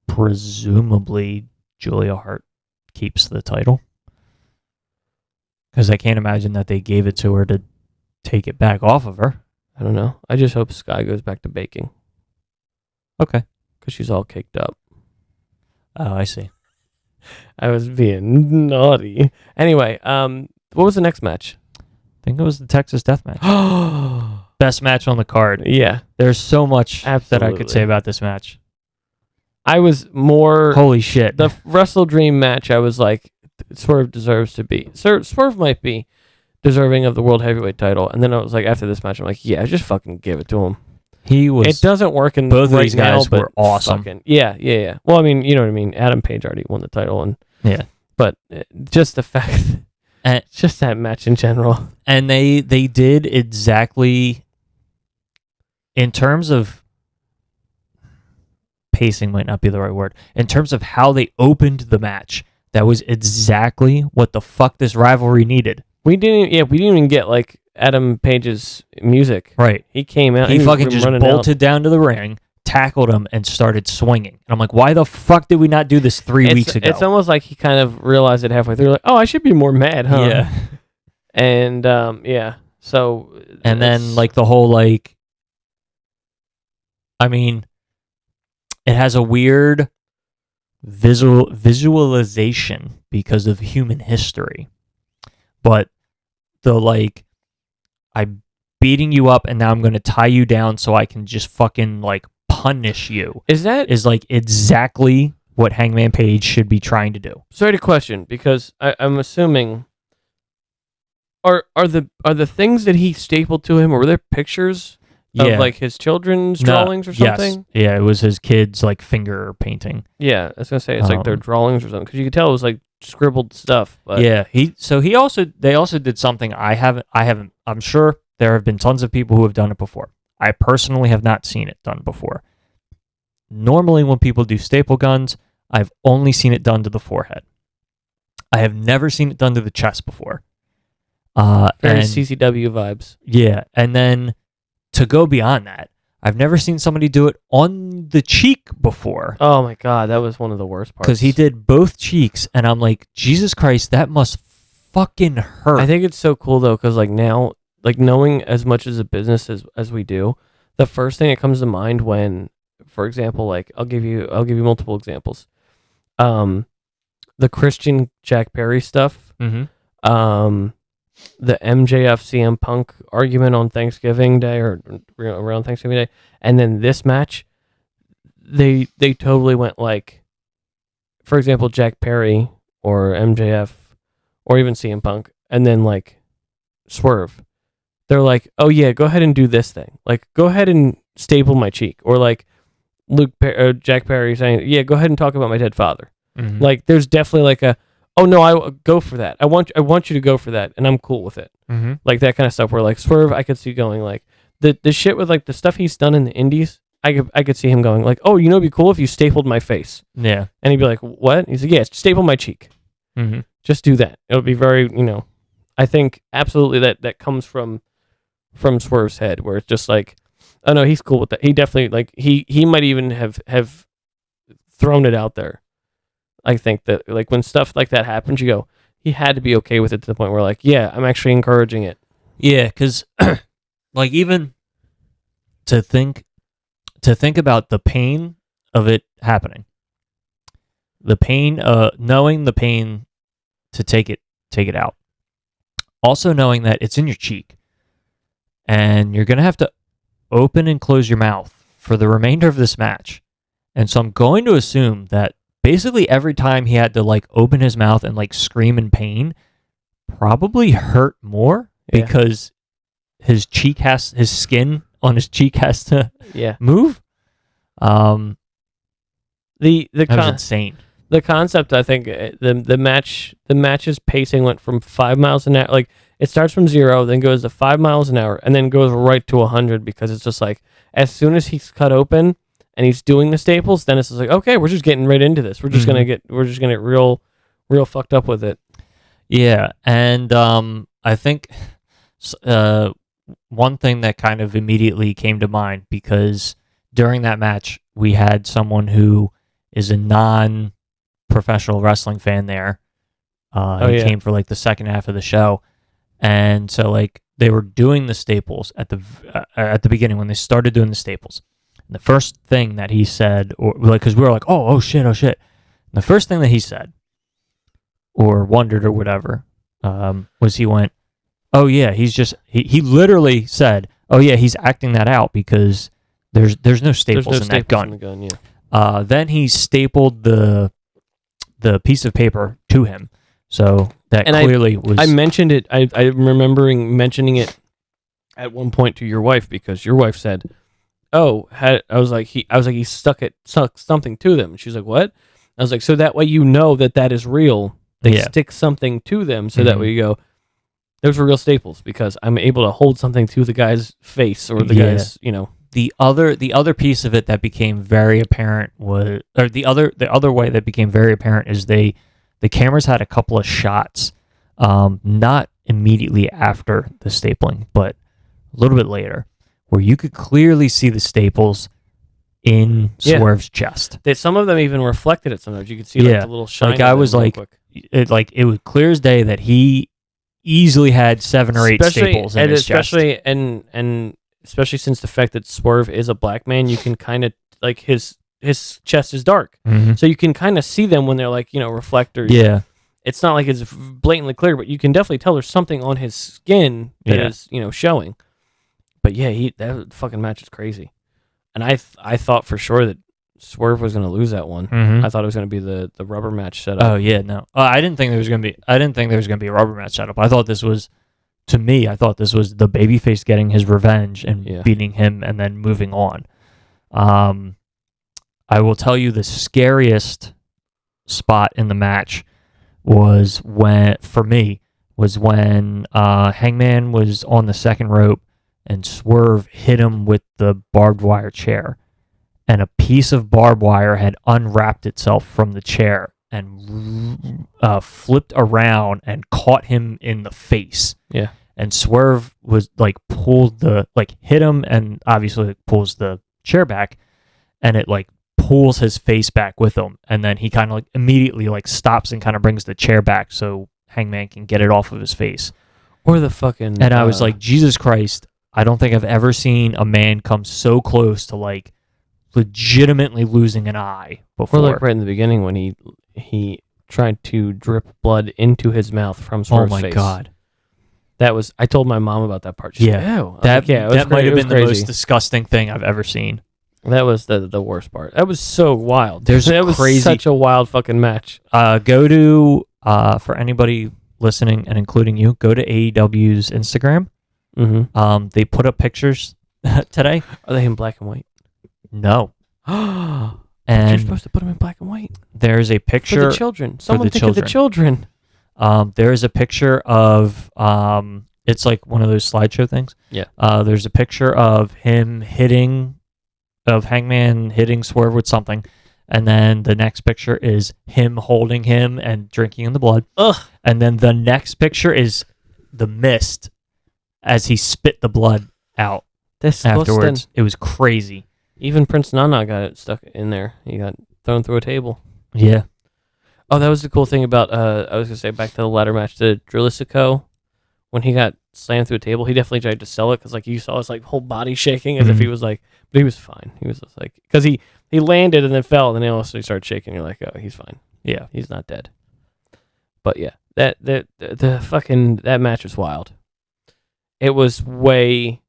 presumably Julia Hart keeps the title. Because I can't imagine that they gave it to her to take it back off of her. I don't know. I just hope Sky goes back to baking. Okay. Because she's all caked up. Oh, I see. I was being naughty. Anyway, what was the next match? I think it was the Texas Death Match. Best match on the card. Yeah. There's so much that I Absolutely. could say about this match. I was more... Holy shit. The Wrestle Dream match, I was like, Swerve deserves to be... Swerve might be deserving of the World Heavyweight title. And then I was like, after this match, I'm like, yeah, just fucking give it to him. He was... It doesn't work in both of right these guys now, were awesome. Yeah. Well, I mean, you know what I mean. Adam Page already won the title, and Yeah. but just the fact, And, just that match in general. and they did exactly... In terms of... Pacing might not be the right word. In terms of how they opened the match, that was exactly what the fuck this rivalry needed. We didn't even get like Adam Page's music. Right. He came out. He was fucking just running bolted down to the ring, tackled him, and started swinging. And I'm like, why the fuck did we not do this 3 weeks ago? It's almost like he kind of realized it halfway through. Like, oh, I should be more mad, huh? Yeah. And yeah. So. And then like the whole like, I mean, it has a weird visualization because of human history, but the like, I'm beating you up and now I'm going to tie you down so I can just fucking like punish you is like exactly what Hangman Page should be trying to do. Sorry to question, because I'm assuming. Are the things that he stapled to him, or were there pictures of like his children's drawings or something? Yes. Yeah, it was his kids like finger painting. Yeah, I was gonna say it's like their drawings or something, because you could tell it was like scribbled stuff. But Yeah, they also did something I haven't. I'm sure there have been tons of people who have done it before. I personally have not seen it done before. Normally, when people do staple guns, I've only seen it done to the forehead. I have never seen it done to the chest before. very and, CCW vibes. Yeah, and then to go beyond that, I've never seen somebody do it on the cheek before. Oh my god, that was one of the worst parts. Because he did both cheeks, and I'm like, Jesus Christ, that must fucking hurt. I think it's so cool though, because like now, like knowing as much as a business as we do, the first thing that comes to mind when, for example, like I'll give you multiple examples. The Christian Jack Perry stuff. Mm-hmm. The MJF CM Punk argument on Thanksgiving Day or around Thanksgiving Day, and then this match, they totally went like, for example, Jack Perry or MJF or even CM Punk, and then like Swerve. They're like, oh yeah, go ahead and do this thing. Like, go ahead and staple my cheek, or like Jack Perry saying, yeah, go ahead and talk about my dead father. Mm-hmm. Like, there's definitely like a, oh no, I go for that. I want you to go for that, and I'm cool with it. Mm-hmm. Like that kind of stuff. Where like Swerve, I could see going like the shit with like the stuff he's done in the Indies. I could see him going like, oh, you know, it'd be cool if you stapled my face. Yeah, and he'd be like, what? He's like, yeah, staple my cheek. Mm-hmm. Just do that. It'll be very, I think absolutely that comes from Swerve's head, where it's just like, oh no, he's cool with that. He definitely like he might even have thrown it out there. I think that like when stuff like that happens, you go, he had to be okay with it to the point where like, yeah, I'm actually encouraging it. Yeah, because like even to think about the pain of it happening, the pain, knowing the pain to take it out, also knowing that it's in your cheek, and you're gonna have to open and close your mouth for the remainder of this match, and so I'm going to assume that basically every time he had to like open his mouth and like scream in pain probably hurt more because his skin on his cheek has to move. That was insane. The concept, I think, the match's pacing went from 5 miles an hour. Like it starts from 0, then goes to 5 miles an hour, and then goes right to 100, because it's just like as soon as he's cut open and he's doing the staples, then it's just like, okay, we're just getting right into this. We're just gonna get real fucked up with it. Yeah, and I think one thing that kind of immediately came to mind, because during that match we had someone who is a non-professional wrestling fan there. He came for like the second half of the show, and so like they were doing the staples at the beginning when they started doing the staples. And the first thing that he said, or like, because we were like, oh shit. And the first thing that he said, or wondered, or whatever, was he went, oh yeah, he literally said, Oh yeah, he's acting that out because there's no staples in that gun. In the gun, yeah. Then he stapled the piece of paper to him, so that And clearly was. I mentioned it. I'm remembering mentioning it at one point to your wife because your wife said, "Oh, I was like he stuck something to them." And she's like, "What?" I was like, "So that way you know that is real. They stick something to them, so that way you go, those were real staples because I'm able to hold something to the guy's face or the guy's, you know." The other piece of it that became very apparent was, or the other way that became very apparent is the cameras had a couple of shots, not immediately after the stapling, but a little bit later, where you could clearly see the staples in Swerve's chest. Some of them even reflected it. Sometimes you could see like the little shine. Like I was like, it was clear as day that he easily had 7 or 8 staples in his chest. And especially since the fact that Swerve is a black man, you can kind of like his chest is dark, so you can kind of see them when they're like, you know, reflectors. Yeah, it's not like it's blatantly clear, but you can definitely tell there's something on his skin that is, you know, showing. But yeah, that fucking match is crazy, and I thought for sure that Swerve was going to lose that one. I thought it was going to be the rubber match setup. Oh yeah, no, I didn't think there was going to be a rubber match setup. I thought this was. To me, I thought this was the babyface getting his revenge and beating him and then moving on. I will tell you the scariest spot in the match was when Hangman was on the second rope and Swerve hit him with the barbed wire chair. And a piece of barbed wire had unwrapped itself from the chair and flipped around and caught him in the face. Yeah. And Swerve was hit him and obviously pulls the chair back and it like pulls his face back with him. And then he kind of like immediately like stops and kind of brings the chair back so Hangman can get it off of his face. Or the fucking... And I was like, Jesus Christ, I don't think I've ever seen a man come so close to like legitimately losing an eye before. Or like right in the beginning when he tried to drip blood into his mouth from Swerve's face. Oh my God. That was... I told my mom about that part. She's like, ew. That might have been the crazy. most disgusting thing I've ever seen. That was the worst part. That was so wild. That was such a wild fucking match. Go to, for anybody listening and including you, go to AEW's Instagram. They put up pictures today. Are they in black and white? No. And you're supposed to put them in black and white. There's a picture for the children. Someone think of the children. There is a picture of it's like one of those slideshow things. Yeah. There's a picture of Hangman hitting Swerve with something, and then the next picture is him holding him and drinking in the blood. Ugh. And then the next picture is the mist as he spit the blood out afterwards. It was crazy. Even Prince Nana got it stuck in there. He got thrown through a table. Yeah. Oh, that was the cool thing about, I was going to say, back to the ladder match, the Drillisico, when he got slammed through a table, he definitely tried to sell it, because like, you saw his like whole body shaking as if he was like, but he was fine. He was just like, because he landed and then fell, and then he also started shaking, and you're like, oh, he's fine. Yeah. He's not dead. But yeah, the fucking, that match was wild. It was way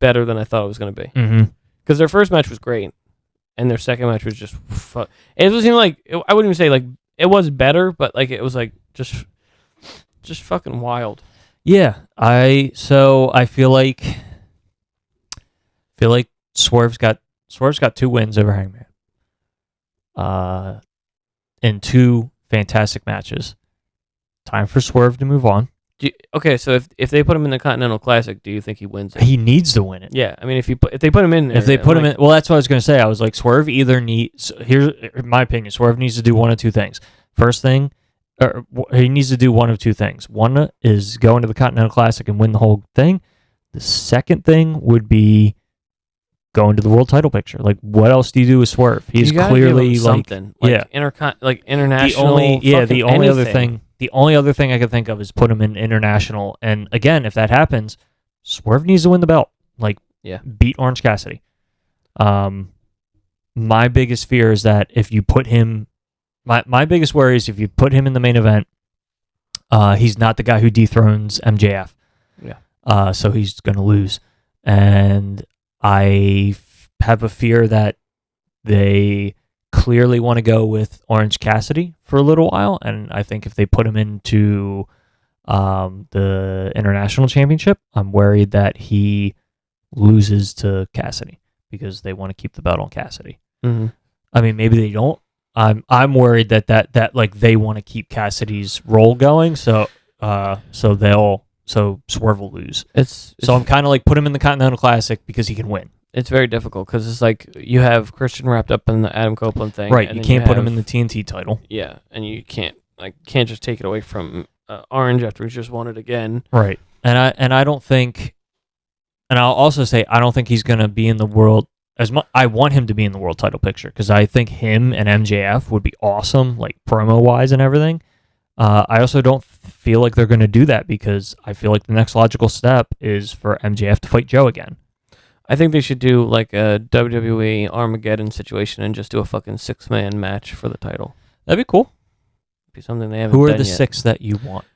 better than I thought it was going to be. Because their first match was great, and their second match was just it wasn't even like, I wouldn't even say like it was better, but like it was like just fucking wild. Yeah, I feel like Swerve's got 2 wins over Hangman. In 2 fantastic matches. Time for Swerve to move on. Okay, so if they put him in the Continental Classic, do you think he wins it? He needs to win it. Yeah, I mean, if they put him in there, well, that's what I was going to say. I was like, Swerve either needs. Here's in my opinion. Swerve needs to do one of 2 things. First thing, he needs to do one of 2 things. One is go into the Continental Classic and win the whole thing. The second thing would be go into the world title picture. Like, what else do you do with Swerve? He's clearly something. International. The only other thing I could think of is put him in international. And again, if that happens, Swerve needs to win the belt. Like, beat Orange Cassidy. My biggest fear is that if you put him, my biggest worry is if you put him in the main event, he's not the guy who dethrones MJF. Yeah. So he's going to lose. And I have a fear that they clearly want to go with Orange Cassidy for a little while. And I think if they put him into the International Championship, I'm worried that he loses to Cassidy because they want to keep the belt on Cassidy. Mm-hmm. I mean, maybe they don't. I'm worried that like they want to keep Cassidy's role going, so Swerve will lose. So I'm kind of like put him in the Continental Classic because he can win. It's very difficult because it's like you have Christian wrapped up in the Adam Copeland thing, Right? And You then can't put him in the TNT title. Yeah, and you can't just take it away from Orange after he's just won it again. Right. And I don't think, and I'll also say I don't think he's gonna be in the world as much. I want him to be in the world title picture because I think him and MJF would be awesome, like promo wise and everything. I also don't feel like they're going to do that because I feel like the next logical step is for MJF to fight Joe again. I think they should do like a WWE Armageddon situation and just do a fucking 6-man match for the title. That'd be cool. Be something they haven't Who are done the yet. 6 that you want?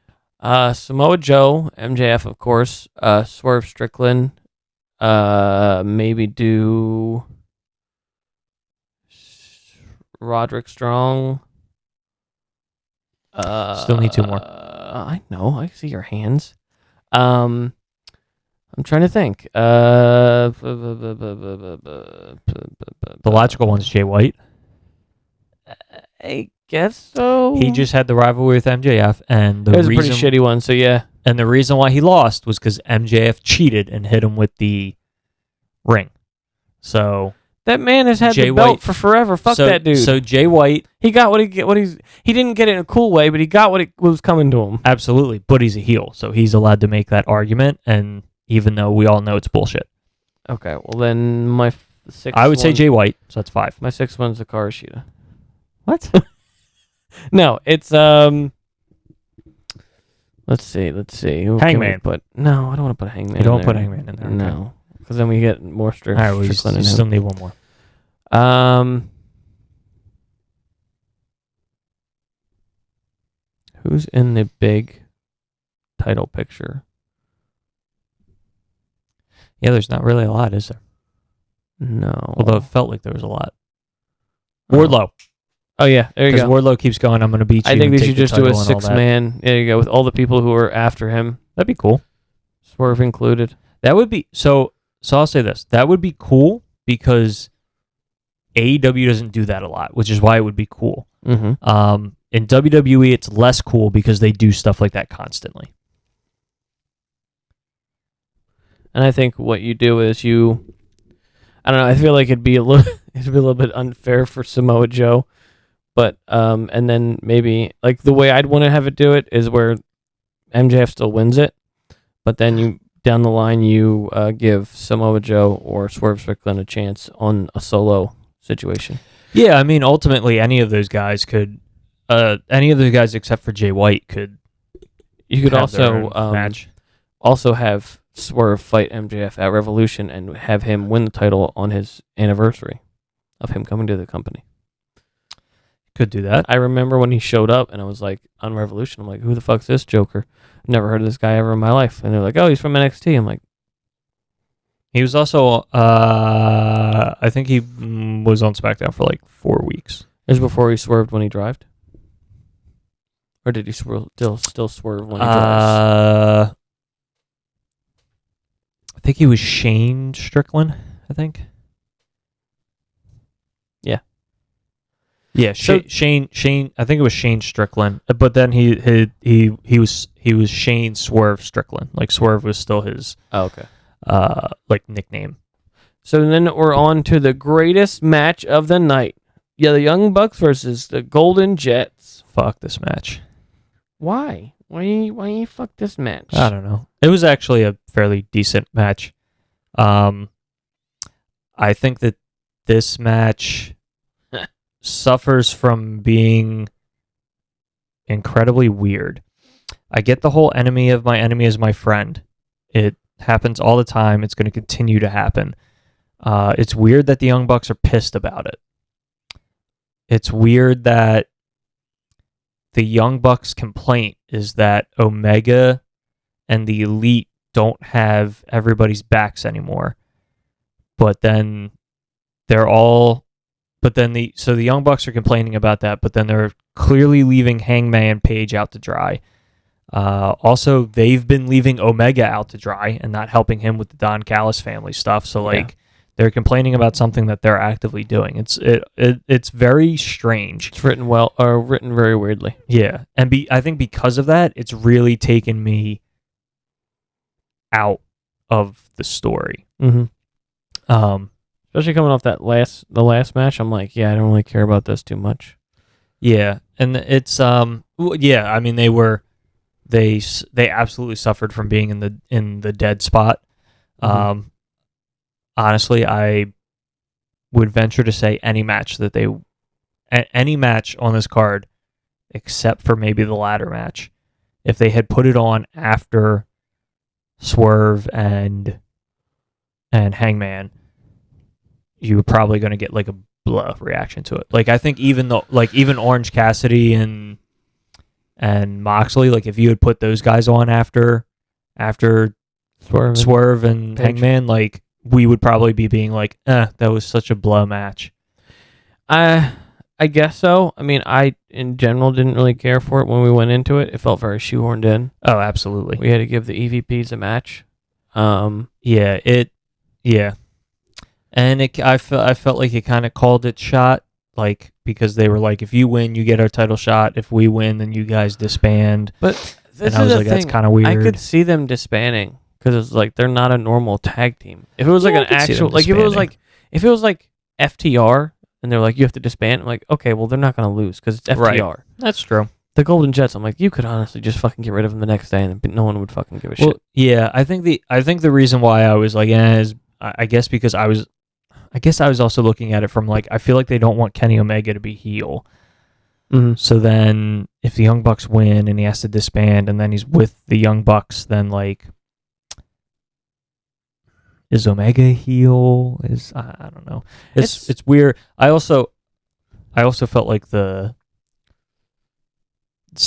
Samoa Joe, MJF, of course, Swerve Strickland, maybe do Roderick Strong. Still need 2 more. I know. I see your hands. I'm trying to think. The logical one's Jay White. I guess so. He just had the rivalry with MJF, and it was a pretty shitty one. So yeah. And the reason why he lost was because MJF cheated and hit him with the ring. So that man has had Jay the belt White, for forever. Fuck that dude. So Jay White, he got what he didn't get it in a cool way, but he got what was coming to him. Absolutely, but he's a heel, so he's allowed to make that argument. And even though we all know it's bullshit. Okay, well then my 6th. I would say Jay White, so that's 5. My 6th one's Hikaru Shida. What? No, it's Let's see. Who can we Hangman. put? No, I don't want to put Hangman. You don't in put there. Hangman in there. Okay. No, because then we get more strict. All right, well, you Strickland still and need 1 more. him. Who's in the big title picture? Yeah, there's not really a lot, is there? No. Although it felt like there was a lot. Oh. Wardlow. Oh yeah, there you Because go. Wardlow keeps going, I'm going to beat you. I think and they take should the just do a title and all that. 6-man. There you go, with all the people who are after him, That'd be cool. Swerve included. That would be so I'll say this. That would be cool because AEW doesn't do that a lot, which is why it would be cool. Mm-hmm. In WWE, it's less cool because they do stuff like that constantly. And I think what you do is I don't know. I feel like it'd be a little bit unfair for Samoa Joe, but and then maybe like the way I'd want to have it do it is where MJF still wins it, but then you down the line you give Samoa Joe or Swerve Strickland a chance on a solo situation. Yeah, I mean, ultimately, any of those guys except for Jay White could. You could have their also own match. Also have Swerve fight MJF at Revolution and have him win the title on his anniversary of him coming to the company. Could do that. I remember when he showed up and I was like, on Revolution, I'm like, who the fuck's this Joker? Never heard of this guy ever in my life. And they're like, oh, he's from NXT. I'm like, he was also, I think he was on SmackDown for like 4 weeks. it was before he swerved when he drived? Or did he still swerve when he drives? I think he was Shane Strickland, I think. Yeah. Yeah, Shane. I think it was Shane Strickland, but then he was Shane Swerve Strickland. Like Swerve was still his Oh, okay. like nickname. So then we're on to the greatest match of the night. Yeah, the Young Bucks versus the Golden Jets. Fuck this match. Why? Why you fuck this match? I don't know. It was actually a fairly decent match. I think that this match suffers from being incredibly weird. I get the whole enemy of my enemy is my friend. It happens all the time. It's going to continue to happen. It's weird that the Young Bucks are pissed about it. It's weird that the Young Bucks' complaint is that Omega and the Elite don't have everybody's backs anymore. But then they're all, but then the Young Bucks are complaining about that, but then they're clearly leaving Hangman Page out to dry. Also, they've been leaving Omega out to dry and not helping him with the Don Callis family stuff. So like they're complaining about something that they're actively doing. It's very strange. It's written well, or written very weirdly. Yeah, and I think because of that, it's really taken me out of the story. Mm-hmm. Especially coming off the last match, I'm like, yeah, I don't really care about this too much. Yeah, and it's yeah, I mean they absolutely suffered from being in the dead spot. Mm-hmm. Honestly, I would venture to say any match on this card, except for maybe the ladder match, if they had put it on after Swerve and Hangman, you were probably going to get like a blah reaction to it. Like I think even Orange Cassidy and Moxley, like if you had put those guys on after Swerve and Page. Hangman, like we would probably be being like, that was such a blah match. I guess so. I mean, I in general didn't really care for it when we went into it. It felt very shoehorned in. Oh, absolutely. We had to give the EVPs a match. Yeah. And I felt like it kind of called it shot, like because they were like, if you win, you get our title shot. If we win, then you guys disband. But this and I was is like, the that's thing. kind of weird. I could see them disbanding because it's like they're not a normal tag team. If it was like Yeah, an I could see them actual, like if it was like FTR and they're like, you have to disband. I'm like, okay, well they're not gonna lose because it's FTR. Right. That's true. The Golden Jets, I'm like, you could honestly just fucking get rid of them the next day and no one would fucking give a shit. Yeah, I think the reason why I was like, is I guess because I was also looking at it from like, I feel like they don't want Kenny Omega to be heel. Mm-hmm. So then if the Young Bucks win and he has to disband and then he's with the Young Bucks, then like, is Omega a heel? I don't know. It's weird. I also felt like the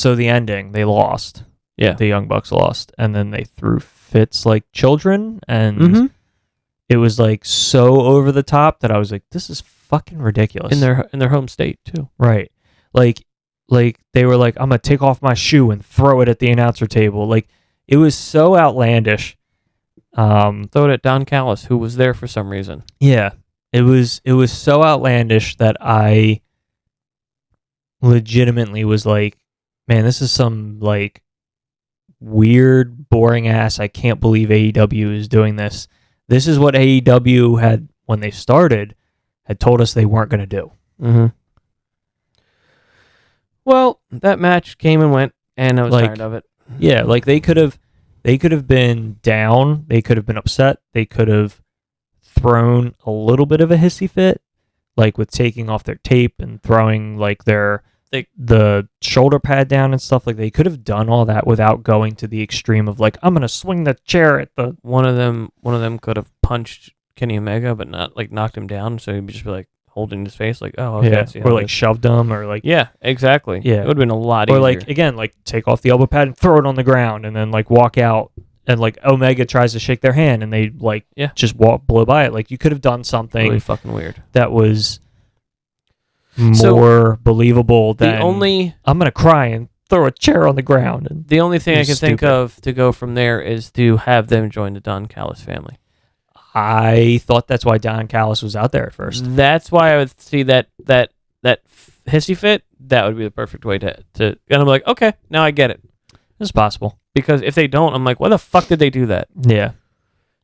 ending, they lost. Yeah. The Young Bucks lost, and then they threw fits like children, and Mm-hmm. it was like so over the top that I was like, this is fucking ridiculous. In their home state too. Right. Like they were like, I'm gonna take off my shoe and throw it at the announcer table. Like it was so outlandish. Throw it at Don Callis, who was there for some reason. Yeah. It was so outlandish that I legitimately was like, man, this is some like weird, boring ass. I can't believe AEW is doing this. This is what AEW had, when they started, had told us they weren't going to do. Mm-hmm. Well, that match came and went, and I was tired of it. Yeah, like they could have been down. They could have been upset. They could have thrown a little bit of a hissy fit, like with taking off their tape and throwing like the shoulder pad down and stuff. Like they could have done all that without going to the extreme of like, I'm gonna swing the chair at the. One of them could have punched Kenny Omega, but not like knocked him down. So he'd just be like holding his face, like, oh, okay, yeah, I see or how like this- shoved him, or like yeah, exactly. Yeah. It would have been a lot or easier. like again, like take off the elbow pad and throw it on the ground, and then like walk out, and like Omega tries to shake their hand, and they like just blow by it. Like you could have done something really fucking weird that was more believable than I'm gonna cry and throw a chair on the ground. And the only thing I It's can think stupid. of to go from there is to have them join the Don Callis family. I thought that's why Don Callis was out there at first. That's why I would see that hissy fit. That would be the perfect way to. And I'm like, okay, now I get it. It's possible. Because if they don't, I'm like, why the fuck did they do that? Yeah.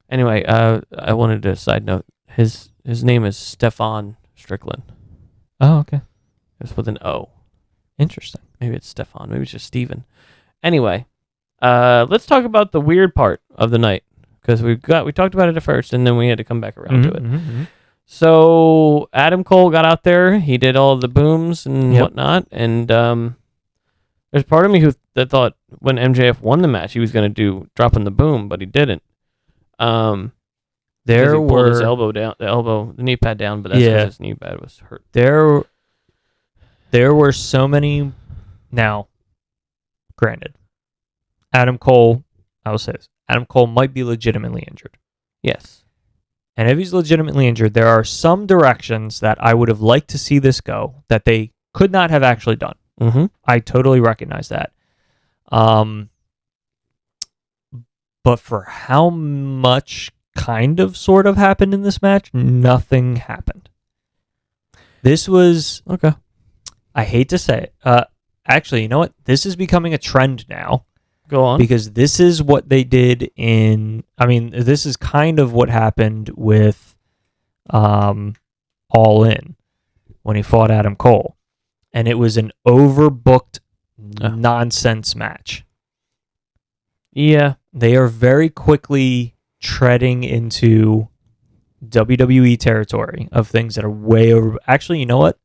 Anyway, I wanted to side note. His name is Stefan Strickland. Oh, okay. It's with an O. Interesting. Maybe it's Stefan. Maybe it's just Steven. Anyway, let's talk about the weird part of the night, because we talked about it at first, and then we had to come back around to it. Mm-hmm. So Adam Cole got out there. He did all the booms and Yep. whatnot, and there's part of me that thought when MJF won the match, he was going to drop in the boom, but he didn't. There he pulled were his the knee pad down, but that's because his knee pad was hurt. There were so many. Now, granted, Adam Cole Adam Cole might be legitimately injured. Yes. And if he's legitimately injured, there are some directions that I would have liked to see this go that they could not have actually done. Mm-hmm. I totally recognize that. But for how much kind of sort of happened in this match, nothing happened. This was... Okay. I hate to say it. Actually, you know what? This is becoming a trend now. Go on. Because this is what they did in... I mean, this is kind of what happened with All In when he fought Adam Cole. And it was an overbooked nonsense match. Yeah. They are very quickly treading into WWE territory of things that are way over... Actually, you know what?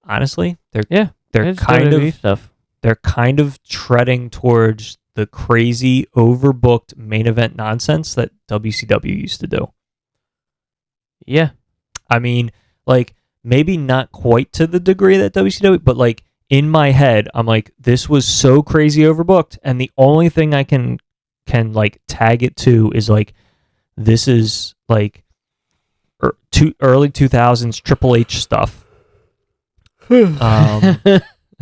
Honestly, they're It's kind WWE of... stuff. They're kind of treading towards the crazy, overbooked main event nonsense that WCW used to do. Yeah. I mean, like, maybe not quite to the degree that WCW, but, like, in my head, I'm like, this was so crazy overbooked, and the only thing I can like, tag it to is, like, this is, like, early 2000s Triple H stuff.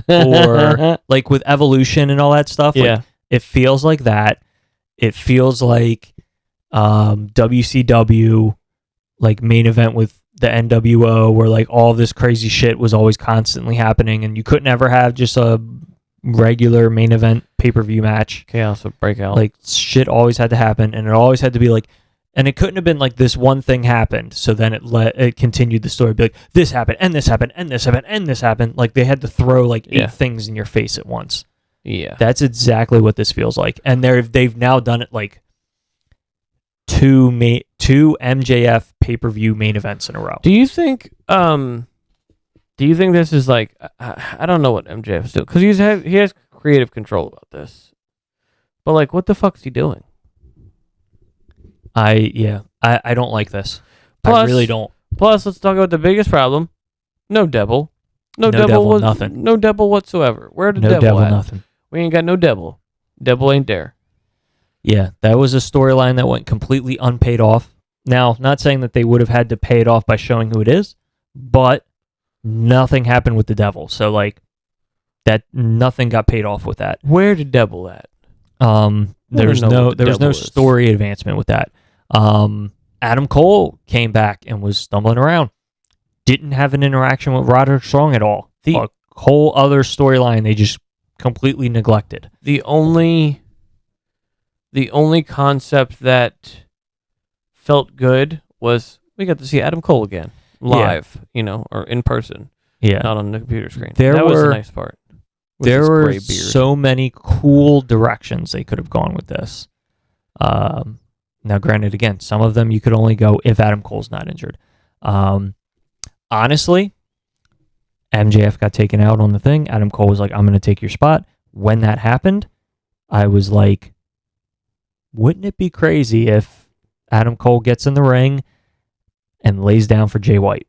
Or like with Evolution and all that stuff. Yeah. Like, it feels like that. It feels like WCW, like, main event with the NWO, where, like, all this crazy shit was always constantly happening, and you couldn't ever have just a regular main event pay-per-view match. Chaos would break out. Like, shit always had to happen, and it always had to be like... And it couldn't have been like this one thing happened, so then it continued the story. Be like, this happened, and this happened, and this happened, and this happened. Like, they had to throw like 8 things in your face at once. Yeah, that's exactly what this feels like. And they've now done it like two MJF pay-per-view main events in a row. Do you think this is like... I don't know what MJF is doing, because he has creative control about this. But, like, what the fuck is he doing? I don't like this. Plus, I really don't. Plus, let's talk about the biggest problem. No devil. Nothing. No devil whatsoever. Where the No devil, at? nothing. We ain't got no devil. Devil ain't there. Yeah, that was a storyline that went completely unpaid off. Now, not saying that they would have had to pay it off by showing who it is, but nothing happened with the devil. So, like, that nothing got paid off with that. Where the devil at? There was no story advancement with that. Adam Cole came back and was stumbling around. Didn't have an interaction with Roderick Strong at all. A whole other storyline they just completely neglected. The only concept that felt good was we got to see Adam Cole again live, or in person, not on the computer screen. That was the nice part. There were so many cool directions they could have gone with this. Now, granted, again, some of them you could only go if Adam Cole's not injured. Honestly, MJF got taken out on the thing. Adam Cole was like, I'm going to take your spot. When that happened, I was like, wouldn't it be crazy if Adam Cole gets in the ring and lays down for Jay White?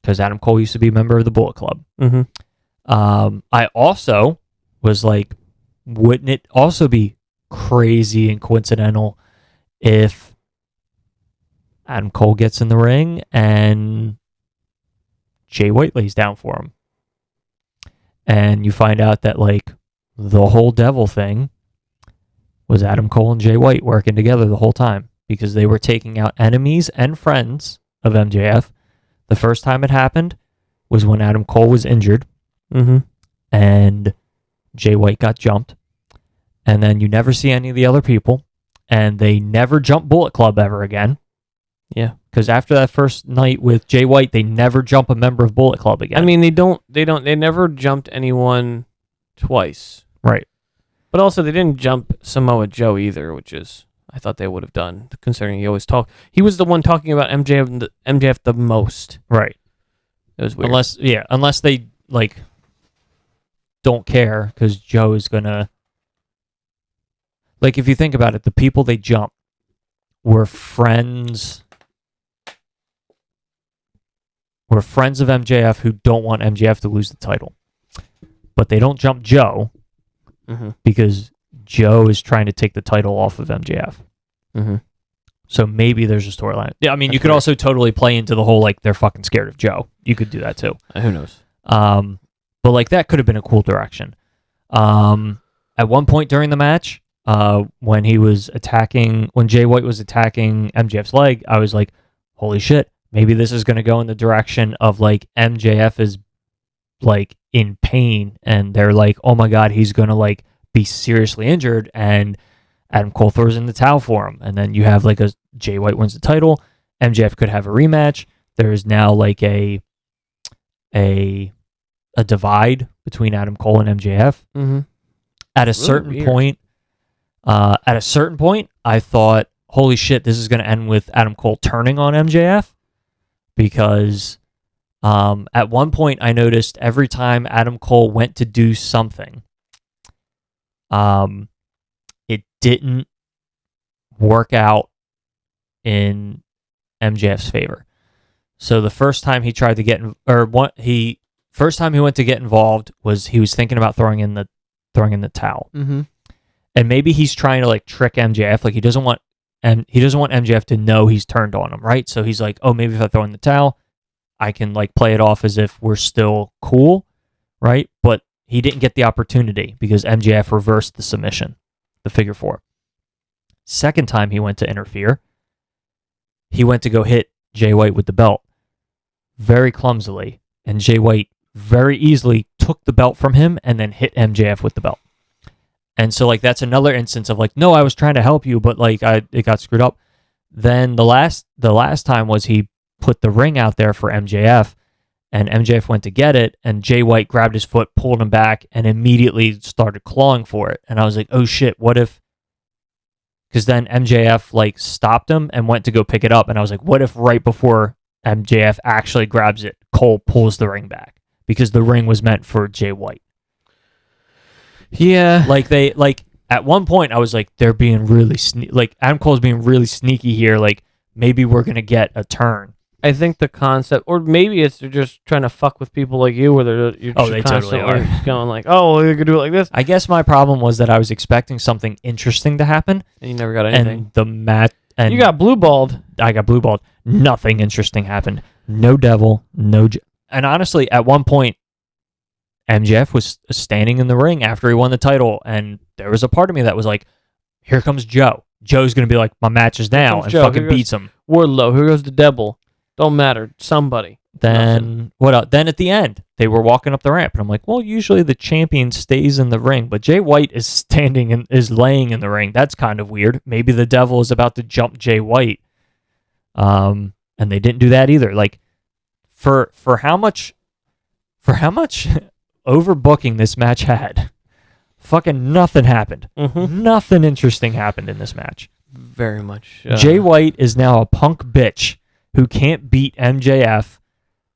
Because Adam Cole used to be a member of the Bullet Club. Mm-hmm. I also was like, wouldn't it also be crazy and coincidental if Adam Cole gets in the ring and Jay White lays down for him? And you find out that, like, the whole devil thing was Adam Cole and Jay White working together the whole time because they were taking out enemies and friends of MJF. The first time it happened was when Adam Cole was injured. Mm-hmm. And Jay White got jumped. And then you never see any of the other people. And they never jump Bullet Club ever again. Yeah. Because after that first night with Jay White, they never jump a member of Bullet Club again. I mean, they never jumped anyone twice. Right. But also, they didn't jump Samoa Joe either, which is, I thought they would have done, considering he always talked. He was the one talking about MJF the most. Right. It was weird. Unless they, like, don't care, because Joe is going to... Like, if you think about it, the people they jump were friends... We're friends of MJF who don't want MJF to lose the title. But they don't jump Joe because Joe is trying to take the title off of MJF. Mm-hmm. So maybe there's a storyline. Yeah, I mean, you That's could right. also totally play into the whole, like, they're fucking scared of Joe. You could do that, too. Who knows? But, like, that could have been a cool direction. At one point during the match, when Jay White was attacking MJF's leg, I was like, holy shit, maybe this is going to go in the direction of, like, MJF is, like, in pain, and they're like, oh my god, he's going to, like, be seriously injured, and Adam Cole throws in the towel for him, and then you have, like, a Jay White wins the title, MJF could have a rematch, there is now, like, a divide between Adam Cole and MJF. Mm-hmm. At a certain weird. point, I thought, holy shit, this is going to end with Adam Cole turning on MJF, because at one point I noticed every time Adam Cole went to do something, it didn't work out in MJF's favor. So the first time he tried to get first time he went to get involved was he was thinking about throwing in the towel. Mm-hmm. And maybe he's trying to, like, trick MJF, like he doesn't want MJF to know he's turned on him, right? So he's like, oh, maybe if I throw in the towel, I can, like, play it off as if we're still cool, right? But he didn't get the opportunity because MJF reversed the submission, the figure 4. Second time he went to interfere, he went to go hit Jay White with the belt very clumsily, and Jay White very easily took the belt from him and then hit MJF with the belt. And so, like, that's another instance of, like, no, I was trying to help you, but, like, it got screwed up. Then the last time was he put the ring out there for MJF, and MJF went to get it, and Jay White grabbed his foot, pulled him back, and immediately started clawing for it. And I was like, oh shit, what if... Because then MJF, like, stopped him and went to go pick it up, and I was like, what if right before MJF actually grabs it, Cole pulls the ring back? Because the ring was meant for Jay White. Yeah. Like, at one point I was like, they're being really like, Adam Cole's being really sneaky here, like, maybe we're gonna get a turn. I think the concept, or maybe it's they're just trying to fuck with people like you, where you're Oh, just they totally constantly are. going like, oh, you could do it like this, I guess my problem was that I was expecting something interesting to happen, and you never got anything. and the match, and You got blue balled. I got blue balled. Nothing interesting happened. No devil, and honestly, at one point, MJF was standing in the ring after he won the title, and there was a part of me that was like, here comes Joe. Joe's going to be like, my match is now, comes and Joe. fucking Here goes- beats him. Wardlow, here goes the devil. Don't matter. Somebody. Then what else? Then at the end, they were walking up the ramp, and I'm like, well, usually the champion stays in the ring, but Jay White is is laying in the ring. That's kind of weird. Maybe the devil is about to jump Jay White. And they didn't do that either. Like, for how much overbooking this match had, fucking nothing happened. Mm-hmm. Nothing interesting happened in this match. Very much. Jay White is now a punk bitch who can't beat MJF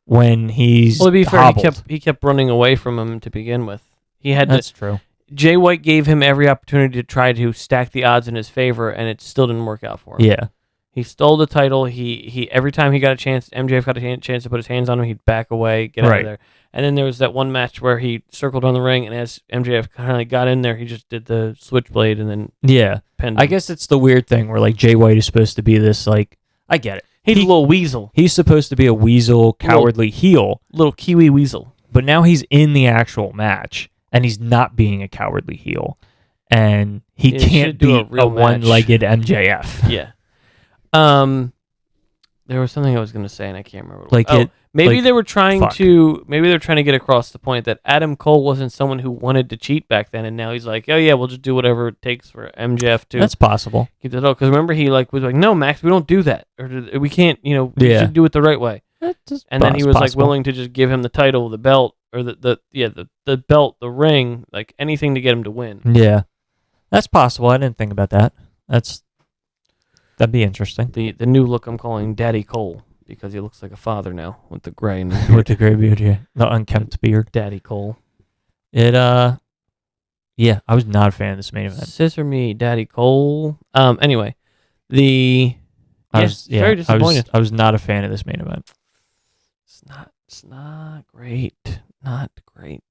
when he's Well, to be fair, hobbled. he kept running away from him to begin with. He had That's true. Jay White gave him every opportunity to try to stack the odds in his favor, and it still didn't work out for him. Yeah. He stole the title. He every time he got a chance, MJF got a chance to put his hands on him, he'd back away, get out Right. of there. And then there was that one match where he circled on the ring, and as MJF kind of got in there, he just did the switchblade and then Yeah. pinned him. I guess it's the weird thing where, like, Jay White is supposed to be this, like, I get it. he's a little weasel, He's supposed to be a weasel, cowardly heel, little Kiwi weasel. but now he's in the actual match, and he's not being a cowardly heel. And he Yeah, he can't should do a beat real a one-legged MJF. Yeah. There was something I was going to say, and I can't remember. Like it- maybe like, they were trying fuck. to. Maybe they were trying to get across the point that Adam Cole wasn't someone who wanted to cheat back then, and now he's like, oh yeah, we'll just do whatever it takes for MJF to That's possible. keep the title. Because remember, he was like, no, Max, we don't do that, or we can't. We Yeah. should do it the right way. And then he was like willing to just give him the title, the belt, or the belt, the ring, like anything to get him to win. Yeah. That's possible. I didn't think about that. That'd be interesting. The new look I'm calling Daddy Cole because he looks like a father now with the gray and the With the gray beard, yeah. The unkempt beard. Daddy Cole. Yeah, I was not a fan of this main event. Scissor me, Daddy Cole. Anyway, very disappointed. I was not a fan of this main event. It's not great. Not great.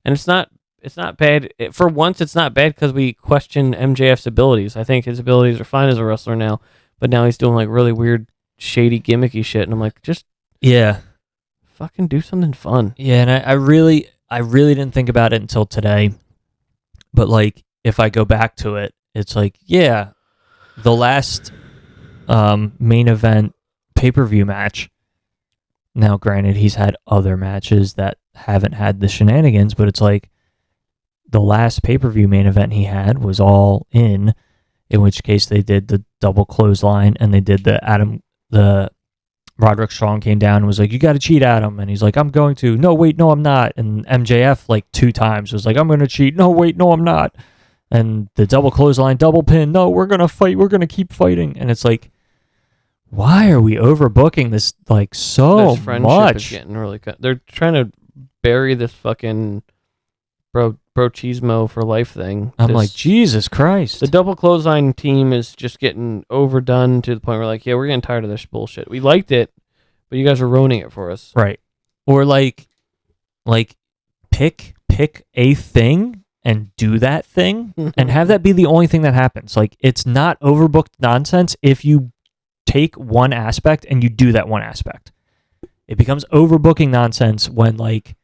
And it's not it's not bad. For once, it's not bad because we question MJF's abilities. I think his abilities are fine as a wrestler now, but now he's doing like really weird, shady, gimmicky shit, and I'm like, just fucking do something fun. Yeah, and I really didn't think about it until today, but like if I go back to it, it's like the last main event pay-per-view match. Now, granted, he's had other matches that haven't had the shenanigans, but it's like the last pay-per-view main event he had was all in which case they did the double clothesline and they did the Roderick Strong came down and was like, you got to cheat, Adam. And he's like, I'm going to. No, wait, no, I'm not. And MJF like 2 times was like, I'm going to cheat. No, wait, no, I'm not. And the double clothesline, double pin. No, we're going to fight. We're going to keep fighting. And it's like, why are we overbooking this like so This friendship much? is getting really they're trying to bury this fucking bro chismo for life thing. I'm like, Jesus Christ. The double clothesline team is just getting overdone to the point where like, yeah, we're getting tired of this bullshit. We liked it, but you guys are ruining it for us. Right. Or like pick a thing and do that thing and have that be the only thing that happens. Like, it's not overbooked nonsense if you take one aspect and you do that one aspect. It becomes overbooking nonsense when like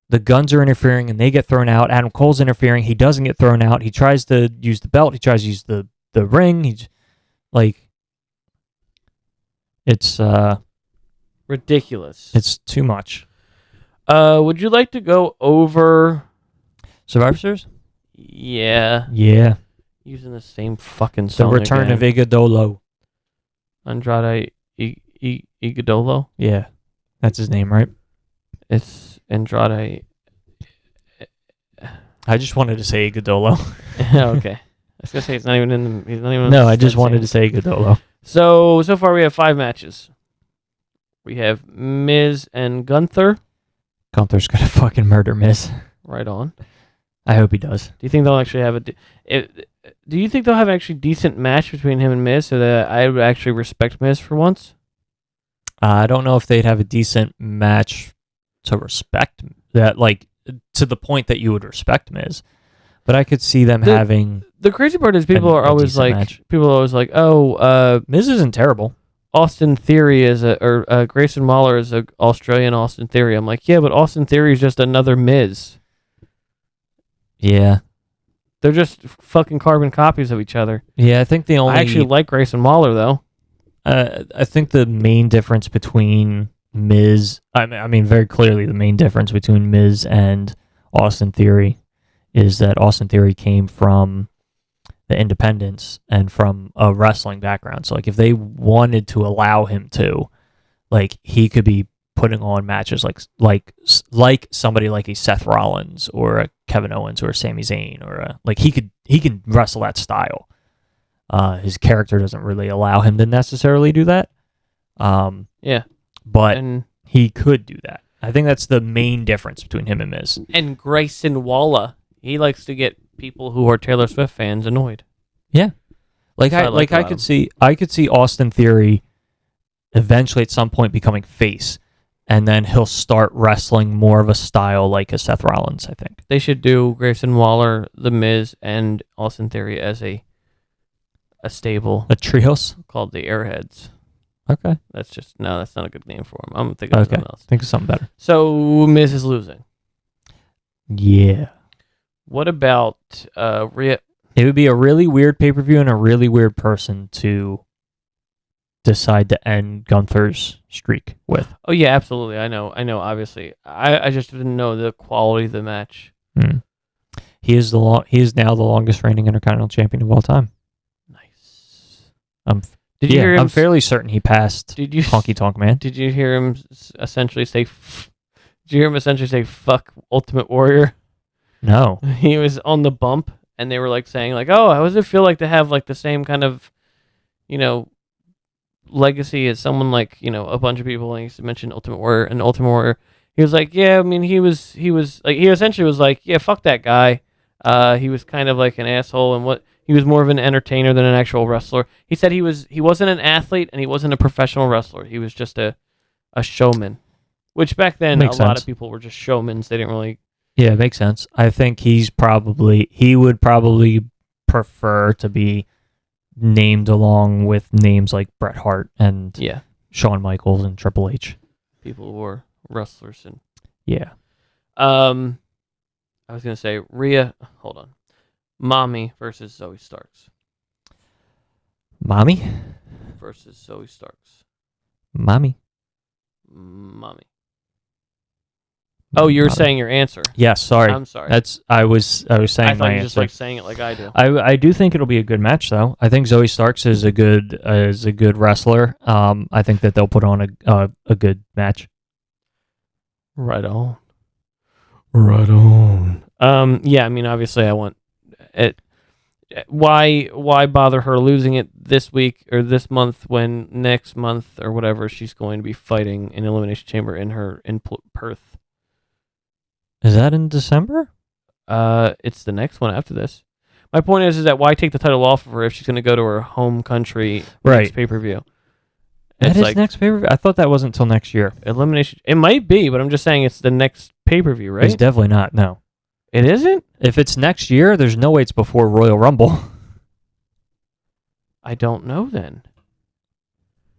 the Guns are interfering and they get thrown out. Adam Cole's interfering. He doesn't get thrown out. He tries to use the belt. He tries to use the ring. He's like, it's ridiculous. It's too much. Would you like to go over Survivor Series? Yeah. Yeah. Using the same fucking The song return of Aegagrus. Andrade Iguodolo. Yeah. That's his name, right? It's Andrade. I just wanted to say Aegagrus. Okay. I was gonna say he's not even in the. He's not even. No, I just wanted to say Aegagrus. So far we have 5 matches. We have Miz and Gunther. Gunther's gonna fucking murder Miz. Right on. I hope he does. Do you think they'll actually have do you think they'll have an actually decent match between him and Miz so that I would actually respect Miz for once? I don't know if they'd have a decent match to respect that, like to the point that you would respect Miz. But I could see them having. The crazy part is people are always like, oh, Miz isn't terrible. Austin Theory is Grayson Waller is a Australian Austin Theory. I'm like, yeah, but Austin Theory is just another Miz. Yeah. They're just fucking carbon copies of each other. Yeah, I think the only. I actually like Grayson Waller though. I think the main difference between Miz, I mean, very clearly the main difference between Miz and Austin Theory is that Austin Theory came from the independents and from a wrestling background. So, like, if they wanted to allow him to, like, he could be putting on matches like somebody like a Seth Rollins or a Kevin Owens or a Sami Zayn or like he can wrestle that style. His character doesn't really allow him to necessarily do that. Yeah, but he could do that. I think that's the main difference between him and Miz. And Grayson Waller, he likes to get people who are Taylor Swift fans annoyed. Yeah, I could see Austin Theory eventually at some point becoming face, and then he'll start wrestling more of a style like a Seth Rollins. I think they should do Grayson Waller, The Miz, and Austin Theory as a stable, a trios called the Airheads. Okay, that's not a good name for him. I'm thinking of something else. Think of something better. So Miz is losing. Yeah. What about It would be a really weird pay-per-view and a really weird person to decide to end Gunther's streak with. Oh yeah, absolutely. I know. Obviously, I just didn't know the quality of the match. He is now the longest reigning Intercontinental Champion of all time. Nice. Did you hear him? I'm fairly certain he passed. Honky Tonk Man? Did you hear him essentially say? Did you hear him essentially say "fuck Ultimate Warrior"? No. He was on the bump, and they were like saying, like, "Oh, how does it feel like to have like the same kind of, legacy as someone like a bunch of people?" And he mentioned Ultimate Warrior and Ultimate Warrior. He was like, "Yeah, I mean, he essentially was like, yeah, fuck that guy. He was kind of like an asshole, and he was more of an entertainer than an actual wrestler." He said he wasn't an athlete and he wasn't a professional wrestler. He was just a showman, which back then lot of people were just showmans. They didn't really Yeah, it makes sense. I think he would probably prefer to be named along with names like Bret Hart and Yeah. Shawn Michaels and Triple H. People who are wrestlers and Yeah. I was gonna say Rhea. Hold on, Mommy versus Zoe Starks. Mommy? Versus Zoe Starks. Mommy. Mommy. Oh, you were Mommy. saying your answer. Yes, sorry. I'm sorry. I was saying I thought my you answer. just like saying it like I do. I do think it'll be a good match though. I think Zoe Starks is a good wrestler. I think that they'll put on a good match. Right on. Right on. Yeah, I mean, obviously, I want it. Why bother her losing it this week or this month when next month or whatever she's going to be fighting in Elimination Chamber in Perth? Is that in December? It's the next one after this. My point is that why take the title off of her if she's going to go to her home country next pay-per-view? That It's is like next pay-per-view? I thought that wasn't until next year. Elimination. It might be, but I'm just saying it's the next pay-per-view, right? It's definitely not, no. It isn't? If it's next year, there's no way it's before Royal Rumble. I don't know then.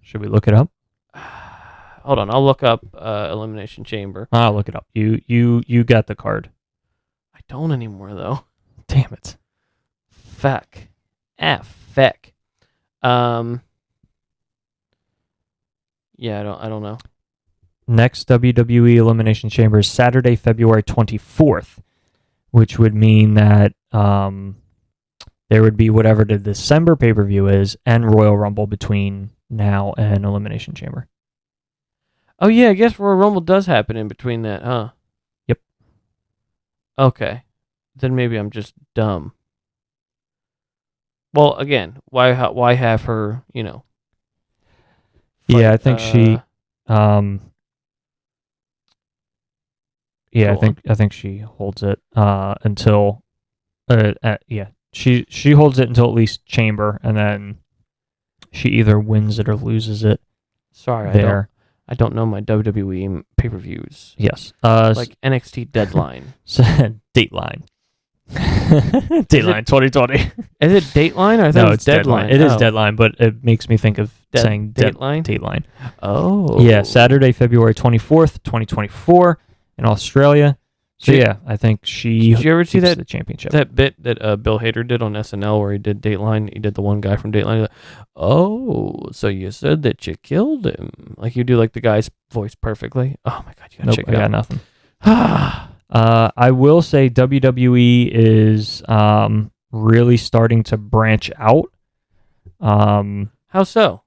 Should we look it up? Hold on, I'll look up Elimination Chamber. I'll look it up. You got the card. I don't anymore though. Damn it. Fuck. Feck. Yeah, I don't know. Next WWE Elimination Chamber is Saturday, February 24th, which would mean that there would be whatever the December pay-per-view is and Royal Rumble between now and Elimination Chamber. Oh yeah, I guess Royal Rumble does happen in between that, huh? Yep. Okay. Then maybe I'm just dumb. Well, again, why have her, fight, Yeah, I think she yeah, I think she holds it until she holds it until at least Chamber, and then she either wins it or loses it. Sorry, there. I don't know my WWE pay-per-views. Yes. Like NXT Deadline. Dateline. Dateline 2020. Is it Dateline? I thought it's Deadline. It is Deadline, but it makes me think of saying Dateline. Dateline. Oh. Yeah, Saturday, February 24th, 2024 in Australia. So yeah, I think she Did you ever see keeps that the championship. That bit that Bill Hader did on SNL where he did Dateline? He did the one guy from Dateline. Like, oh, so you said that you killed him. Like you do like the guy's voice perfectly. Oh my God, you gotta check it out. I got nothing. I will say WWE is really starting to branch out. How so?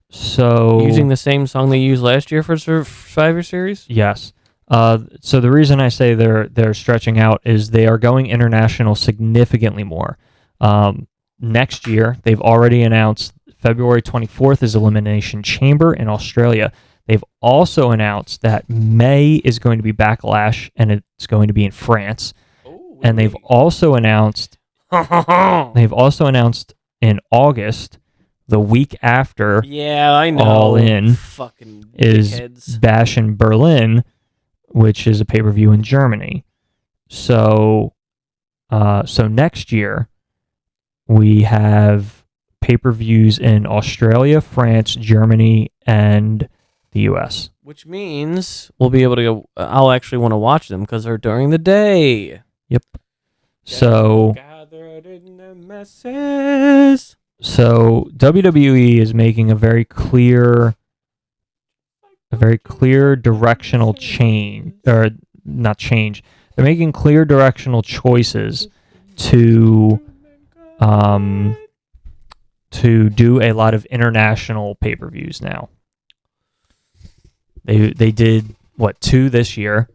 So Using the same song they used last year for Survivor Series? Yes. So the reason I say they're stretching out is they are going international significantly more. Next year, they've already announced February 24th is Elimination Chamber in Australia. They've also announced that May is going to be Backlash, and it's going to be in France. Oh, and they've also announced in August, the week after, yeah, I know. All In fucking is dickheads. Bash in Berlin, which is a pay-per-view in Germany. So next year we have pay-per-views in Australia, France, Germany, and the U.S. Which means we'll be able to go. I'll actually want to watch them because they're during the day. Yep. So Gathered in the masses. So WWE is making a very clear directional change, or not change. They're making clear directional choices to do a lot of international pay-per-views now. They did 2 this year,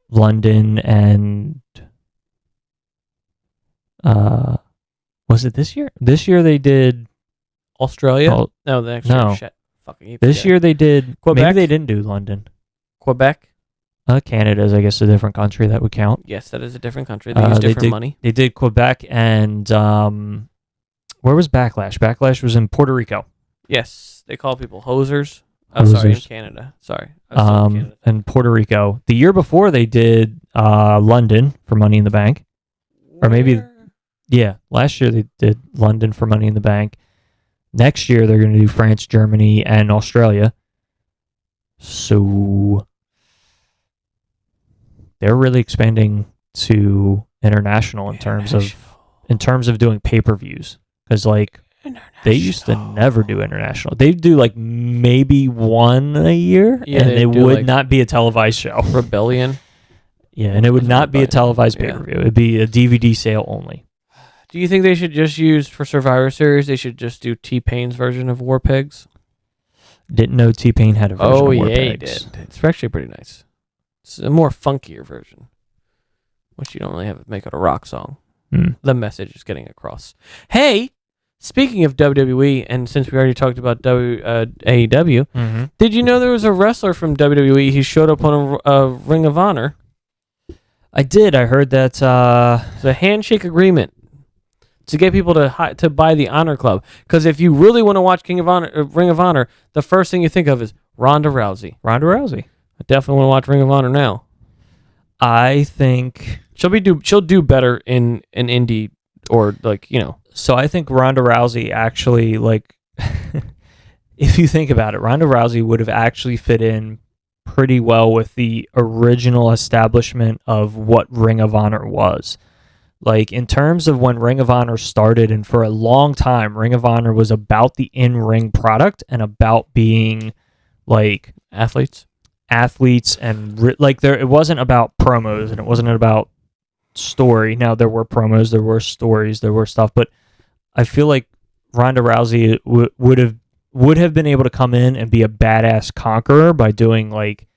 London and was it this year? This year they did Australia. Oh, No, the next no. year. Shit. Fucking This year they did Quebec? Maybe they didn't do London. Quebec. Canada's, I guess, a different country that would count. Yes, that is a different country. They use different money. They did Quebec and where was Backlash? Backlash was in Puerto Rico. Yes, they call people hosers. Oh, sorry, in Losers. Canada. Sorry. I was still in Canada. And Puerto Rico. The year before they did London for Money in the Bank. Or maybe, Where? yeah, last year they did London for Money in the Bank. Next year they're going to do France, Germany, and Australia. So they're really expanding to international in terms of doing pay-per-views. Because like they used to never do international. They'd do like maybe one a year, Yeah, and they'd it do, would like, not be a televised show. Rebellion. Yeah, and it would Is not be a Rebellion. televised Yeah. pay-per-view. It'd be a DVD sale only. Do you think they should just use, for Survivor Series, they should just do T-Pain's version of War Pigs? Didn't know T-Pain had a version Oh, of War yeah, he Pigs. did. It's actually pretty nice. It's a more funkier version, which you don't really have to make it a rock song. The message is getting across. Hey, speaking of WWE, and since we already talked about AEW, did you know there was a wrestler from WWE? He showed up on a Ring of Honor. I did. I heard that. It's a handshake agreement to get people to buy the Honor Club. Because if you really want to watch Ring of Honor, the first thing you think of is Ronda Rousey. Ronda Rousey. I definitely want to watch Ring of Honor now. I think She'll do better in an indie or so. I think Ronda Rousey actually if you think about it, Ronda Rousey would have actually fit in pretty well with the original establishment of what Ring of Honor was. Like in terms of when Ring of Honor started, and for a long time, Ring of Honor was about the in-ring product and about being like athletes and it wasn't about promos and it wasn't about story. Now there were promos, there were stories, there were stuff, but I feel like Ronda Rousey would have been able to come in and be a badass conqueror by doing like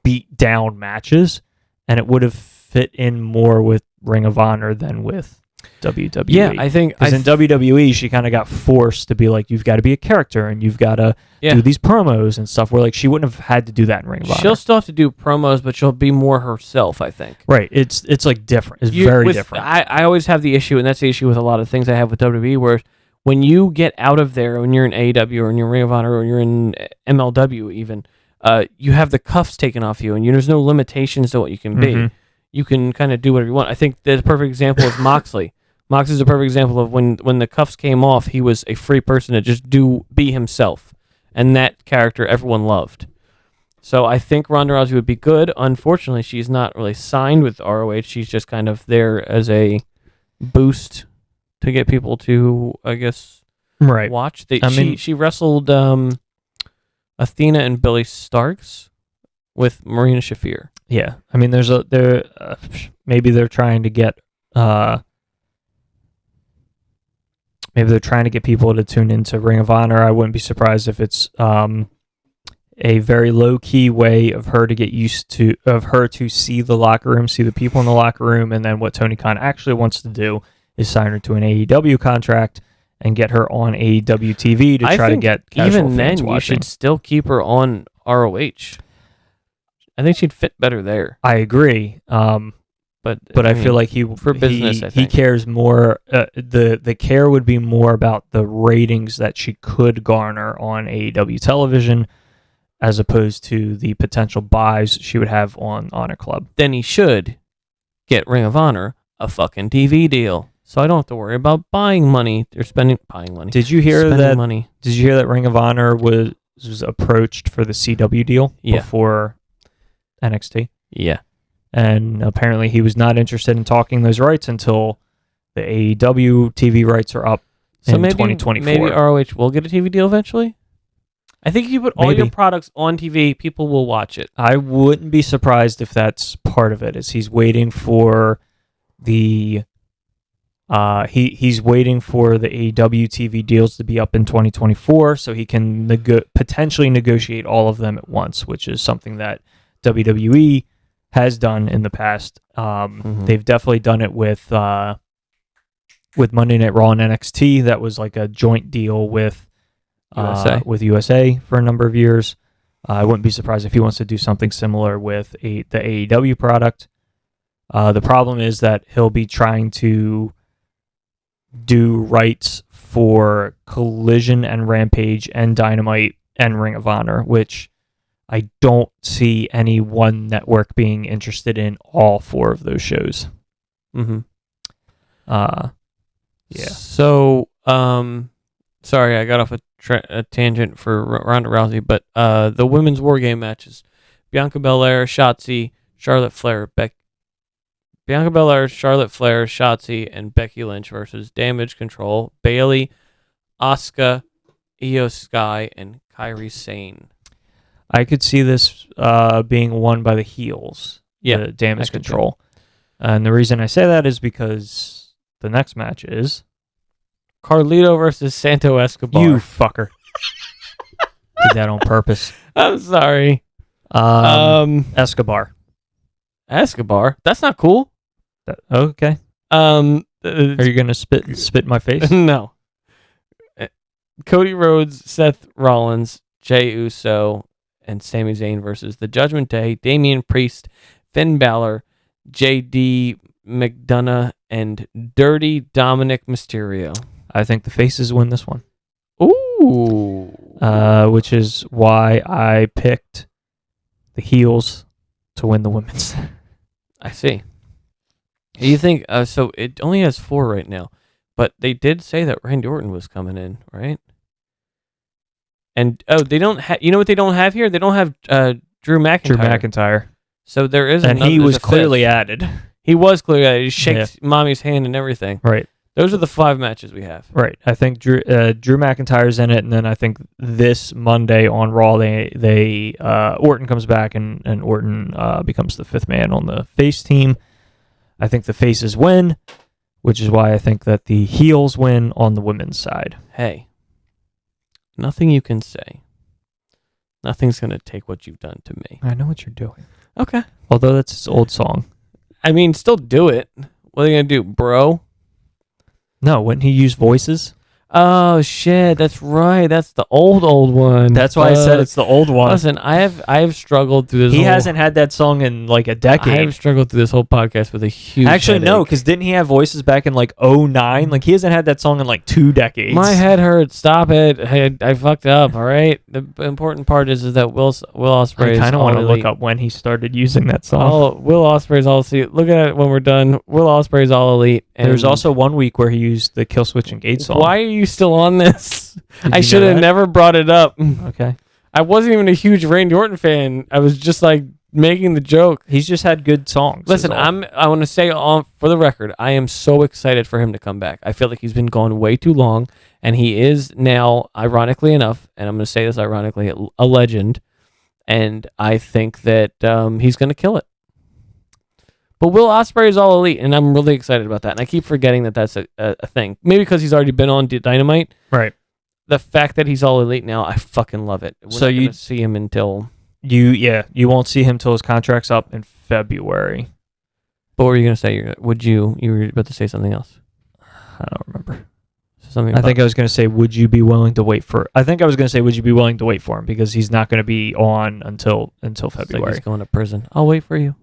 beat down matches, and it would have fit in more with Ring of Honor than with WWE. Yeah, I think because in WWE she kind of got forced to be like, you've got to be a character and you've got to do these promos and stuff, where like she wouldn't have had to do that in Ring of Honor. She'll still have to do promos, but she'll be more herself, I think. Right. It's like different. It's very different. I always have the issue, and that's the issue with a lot of things I have with WWE, where when you get out of there, when you're in AEW or in your Ring of Honor or you're in MLW even, you have the cuffs taken off you, and there's no limitations to what you can be. You can kind of do whatever you want. I think the perfect example is Moxley. Moxley's a perfect example of when the cuffs came off, he was a free person to just be himself. And that character everyone loved. So I think Ronda Rousey would be good. Unfortunately, she's not really signed with ROH. She's just kind of there as a boost to get people to, I guess, watch. She wrestled Athena and Billy Starks with Marina Shafir. Yeah, I mean, maybe they're trying to get people to tune into Ring of Honor. I wouldn't be surprised if it's a very low key way of her to see the locker room, see the people in the locker room, and then what Tony Khan actually wants to do is sign her to an AEW contract and get her on AEW TV to try to get casual even fans then watching. You should still keep her on ROH. I think she'd fit better there. I agree. But I feel like for business, I think he cares more. The care would be more about the ratings that she could garner on AEW television, as opposed to the potential buys she would have on Honor Club. Then he should get Ring of Honor a fucking TV deal, so I don't have to worry about buying money. They're buying money. Did you hear that? Money. Did you hear that Ring of Honor was approached for the CW deal before NXT? Yeah. And apparently he was not interested in talking those rights until the AEW TV rights are up in 2024. Maybe ROH will get a TV deal eventually. I think if you put all your products on TV, people will watch it. I wouldn't be surprised if that's part of it. Is he's waiting for the he's waiting for the AEW TV deals to be up in 2024, so he can potentially negotiate all of them at once, which is something that WWE has done in the past. They've definitely done it with Monday Night Raw and NXT. That was like a joint deal with USA for a number of years. I wouldn't be surprised if he wants to do something similar with the AEW product. The problem is that he'll be trying to do rights for Collision and Rampage and Dynamite and Ring of Honor, which I don't see any one network being interested in all 4 of those shows. Mm-hmm. Yeah. So, sorry, I got off a tangent for Ronda Rousey, but the women's War Game matches: Bianca Belair, Shotzi, Charlotte Flair, Bianca Belair, Charlotte Flair, Shotzi, and Becky Lynch versus Damage Control, Bayley, Asuka, Io Sky, and Kairi Sane. I could see this being won by the heels. Yeah, the Damage Control. And the reason I say that is because the next match is Carlito versus Santo Escobar. You fucker. Did that on purpose. I'm sorry. Escobar. Escobar? That's not cool. Okay. Are you gonna spit in my face? No. Cody Rhodes, Seth Rollins, Jey Uso, and Sami Zayn versus the Judgment Day, Damian Priest, Finn Balor, JD McDonough, and Dirty Dominic Mysterio. I think the faces win this one. Ooh. Which is why I picked the heels to win the women's. I see. You think so? It only has 4 right now, but they did say that Randy Orton was coming in, right? And they don't have. You know what they don't have here? They don't have Drew McIntyre. Drew McIntyre. So there is, and he was clearly added. He was clearly added. He shakes mommy's hand and everything. Right. Those are the 5 matches we have. Right. I think Drew McIntyre's in it, and then I think this Monday on Raw, they Orton comes back and Orton becomes the 5th man on the face team. I think the faces win, which is why I think that the heels win on the women's side. Hey, nothing you can say. Nothing's going to take what you've done to me. I know what you're doing. Okay. Although that's his old song. I mean, still do it. What are you going to do, bro? No, wouldn't he use voices? Oh, shit. That's right. That's the old one. That's why I said it's the old one. Listen, I have struggled through this. He hasn't had that song in like a decade. I have struggled through this whole podcast with a huge Actually, headache. no, because didn't he have voices back in like 2009? Like he hasn't had that song in like 2 decades. My head hurts. Stop it. I fucked up. All right. The important part is that Will Osprey. I kind of want to elite. look up when he started using that song. Will Osprey's all elite. Look at it when we're done. Will Osprey's all elite. And there's also one week where he used the Kill Switch and Gate song. Why are you still on this? I you should know have that? never brought it up. Okay. I wasn't even a huge Randy Orton fan. I was just like making the joke. He's just had good songs. Listen, I want to say for the record, I am so excited for him to come back. I feel like he's been gone way too long, and he is now, ironically enough, and I'm going to say this ironically, a legend, and I think that he's going to kill it. But Will Osprey is all elite, and I'm really excited about that. And I keep forgetting that that's a thing. Maybe because he's already been on Dynamite. Right. The fact that he's all elite now, I fucking love it. We're So not you gonna see him until you won't see him till his contract's up in February. But what were you gonna say? You were about to say something else? I don't remember. Something. I think I was going to say, would you be willing to wait for? I think I was going to say, would you be willing to wait for him because he's not going to be on until February. Like he's going to prison. I'll wait for you.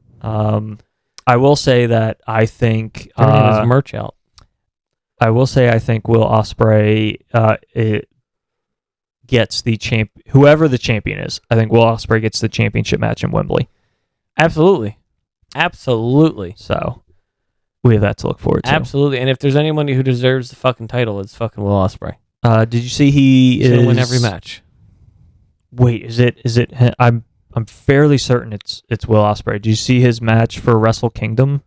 I will say that I think his merch out. I will say I think Will Osprey gets the whoever the champion is. I think Will Osprey gets the championship match in Wembley. Absolutely. So we have that to look forward to. Absolutely. And if there's anybody who deserves the fucking title, it's fucking Will Osprey. Did you see he's gonna win every match? Wait, is it? I'm fairly certain it's Will Osprey. Did you see his match for Wrestle Kingdom?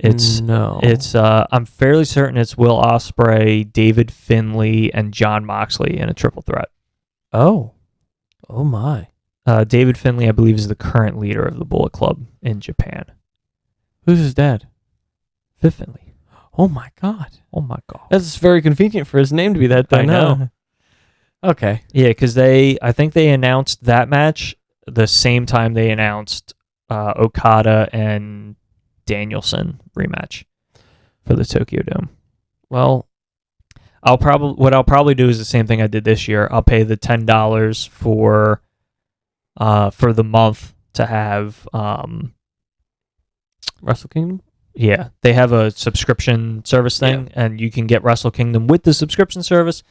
I'm fairly certain it's Will Osprey, David Finlay, and John Moxley in a triple threat. Oh my. David Finlay, I believe, is the current leader of the Bullet Club in Japan. Who's his dad? Viv Finlay. Oh my god. That's very convenient for his name to be that. I know. Okay. Yeah, because I think they announced that match the same time they announced Okada and Danielson rematch for the Tokyo Dome. Well, what I'll probably do is the same thing I did this year. I'll pay the $10 for the month to have Wrestle Kingdom. Yeah, they have a subscription service thing, and you can get Wrestle Kingdom with the subscription service.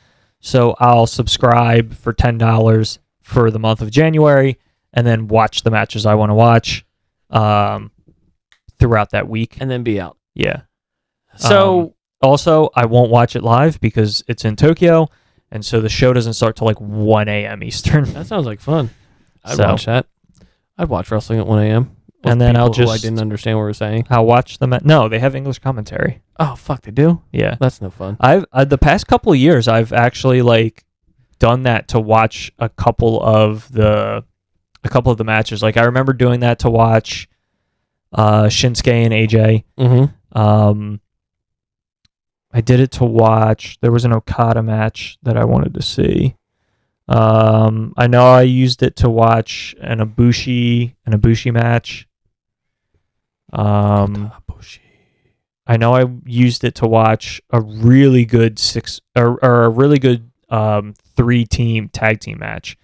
So I'll subscribe for $10 for the month of January and then watch the matches I want to watch throughout that week. And then be out. Yeah. So also, I won't watch it live because it's in Tokyo, and so the show doesn't start till like 1 a.m. Eastern. that sounds like fun. I'd So- watch that. I'd watch wrestling at 1 a.m. And then I'll I just- didn't understand what we were saying. I'll watch them. No, they have English commentary. Oh, fuck, they do? Yeah. That's no fun. I've the past couple of years, I've actually like done that to watch a couple of the matches. Like I remember doing that to watch Shinsuke and AJ. Mm-hmm. I did it to watch. There was an Okada match that I wanted to see. I know I used it to watch an Ibushi match. I know I used it to watch a really good a really good 3-team tag team match.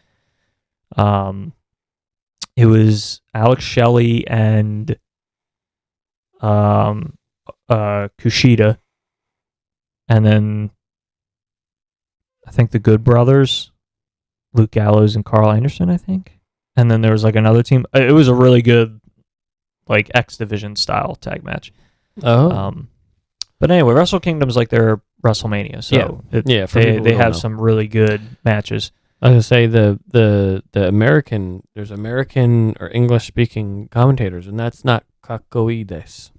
It was Alex Shelley and Kushida, and then I think the Good Brothers, Luke Gallows and Carl Anderson, I think. And then there was like another team. It was a really good like X Division style tag match. Oh. But anyway, Wrestle Kingdom's like their WrestleMania, so for people who they don't have know. some really good matches. I was gonna say the American, there's American or English speaking commentators, and that's not kakoides.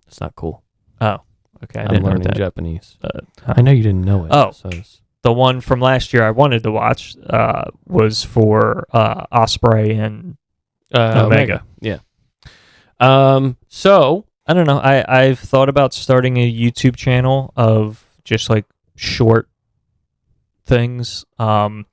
It's not cool. Oh, okay. I I'm didn't know learning that. Japanese. I know you didn't know it. Oh. So The one from last year I wanted to watch was for Osprey and Omega. Yeah. So I don't know. I've thought about starting a YouTube channel of just like short things, and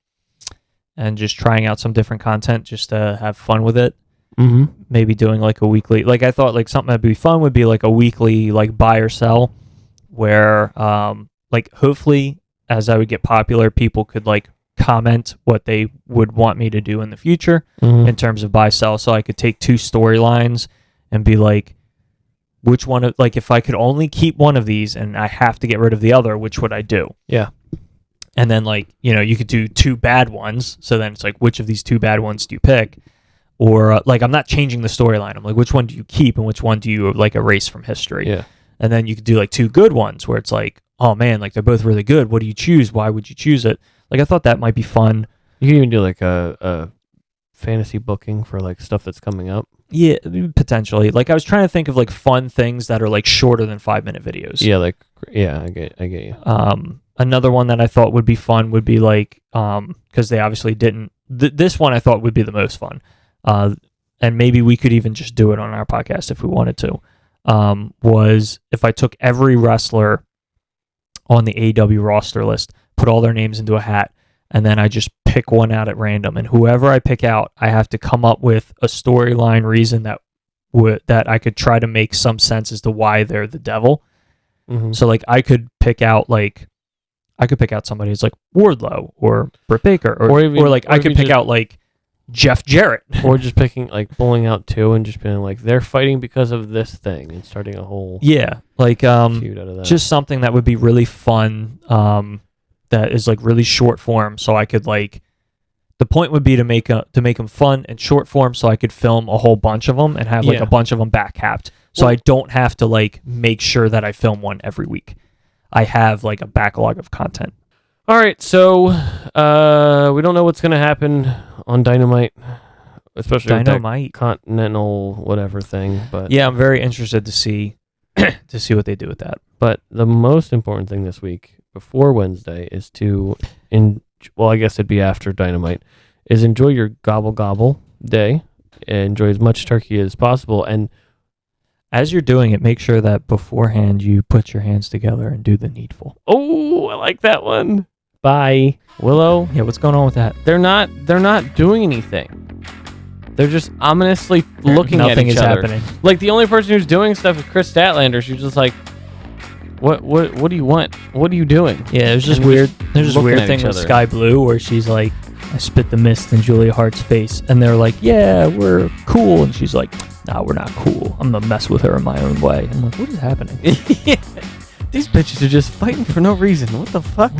just trying out some different content just to have fun with it. mm-hmm. Maybe doing like a weekly, like I thought like something that'd be fun would be like a weekly like buy or sell, where like hopefully as I would get popular, people could like comment what they would want me to do in the future in terms of buy sell. So I could take 2 storylines and be like, which one of, like if I could only keep one of these and I have to get rid of the other, which would I do? Yeah. And then like, you know, you could do 2 bad ones. So then it's like, which of these 2 bad ones do you pick? Or like, I'm not changing the storyline. I'm like, which one do you keep and which one do you like erase from history? Yeah. And then you could do like 2 good ones where it's like, oh man, like they're both really good. What do you choose? Why would you choose it? Like I thought that might be fun. You can even do like a fantasy booking for like stuff that's coming up. Yeah, potentially. Like I was trying to think of like fun things that are like shorter than 5-minute videos. Yeah, like I get you. Another one that I thought would be fun would be like, because they obviously didn't. This one I thought would be the most fun, and maybe we could even just do it on our podcast if we wanted to. Was if I took every wrestler on the AEW roster list, put all their names into a hat, and then I just pick one out at random, and whoever I pick out, I have to come up with a storyline reason that I could try to make some sense as to why they're the devil. Mm-hmm. So like I could pick out somebody who's like Wardlow or Britt Baker, or I could pick out like Jeff Jarrett, or just picking like pulling out 2 and just being like they're fighting because of this thing and starting a whole yeah, like feud out of that. just something that would be really fun. That is like really short form, so I could like. The point would be to make them fun and short form, so I could film a whole bunch of them and have like a bunch of them back capped, so I don't have to like make sure that I film one every week. I have like a backlog of content. All right, so we don't know what's gonna happen on Dynamite, especially with that Continental whatever thing. But yeah, I'm very interested to see what they do with that. But the most important thing this week before Wednesday is I guess it'd be after Dynamite, is enjoy your gobble gobble day. Enjoy as much turkey as possible, and as you're doing it, make sure that beforehand you put your hands together and do the needful. oh, I like that one. Bye, Willow. Yeah, what's going on with that? They're not doing anything. They're just ominously looking at each other. Nothing is happening. Like the only person who's doing stuff is Chris Statlander. She's just like, what do you want? What are you doing? Yeah, there's just And weird. There's this looking weird at thing each with other. Sky Blue where she's like, I spit the mist in Julia Hart's face, and they're like, yeah, we're cool, and she's like, nah, we're not cool. I'm gonna mess with her in my own way. I'm like, what is happening? Yeah. These bitches are just fighting for no reason. What the fuck?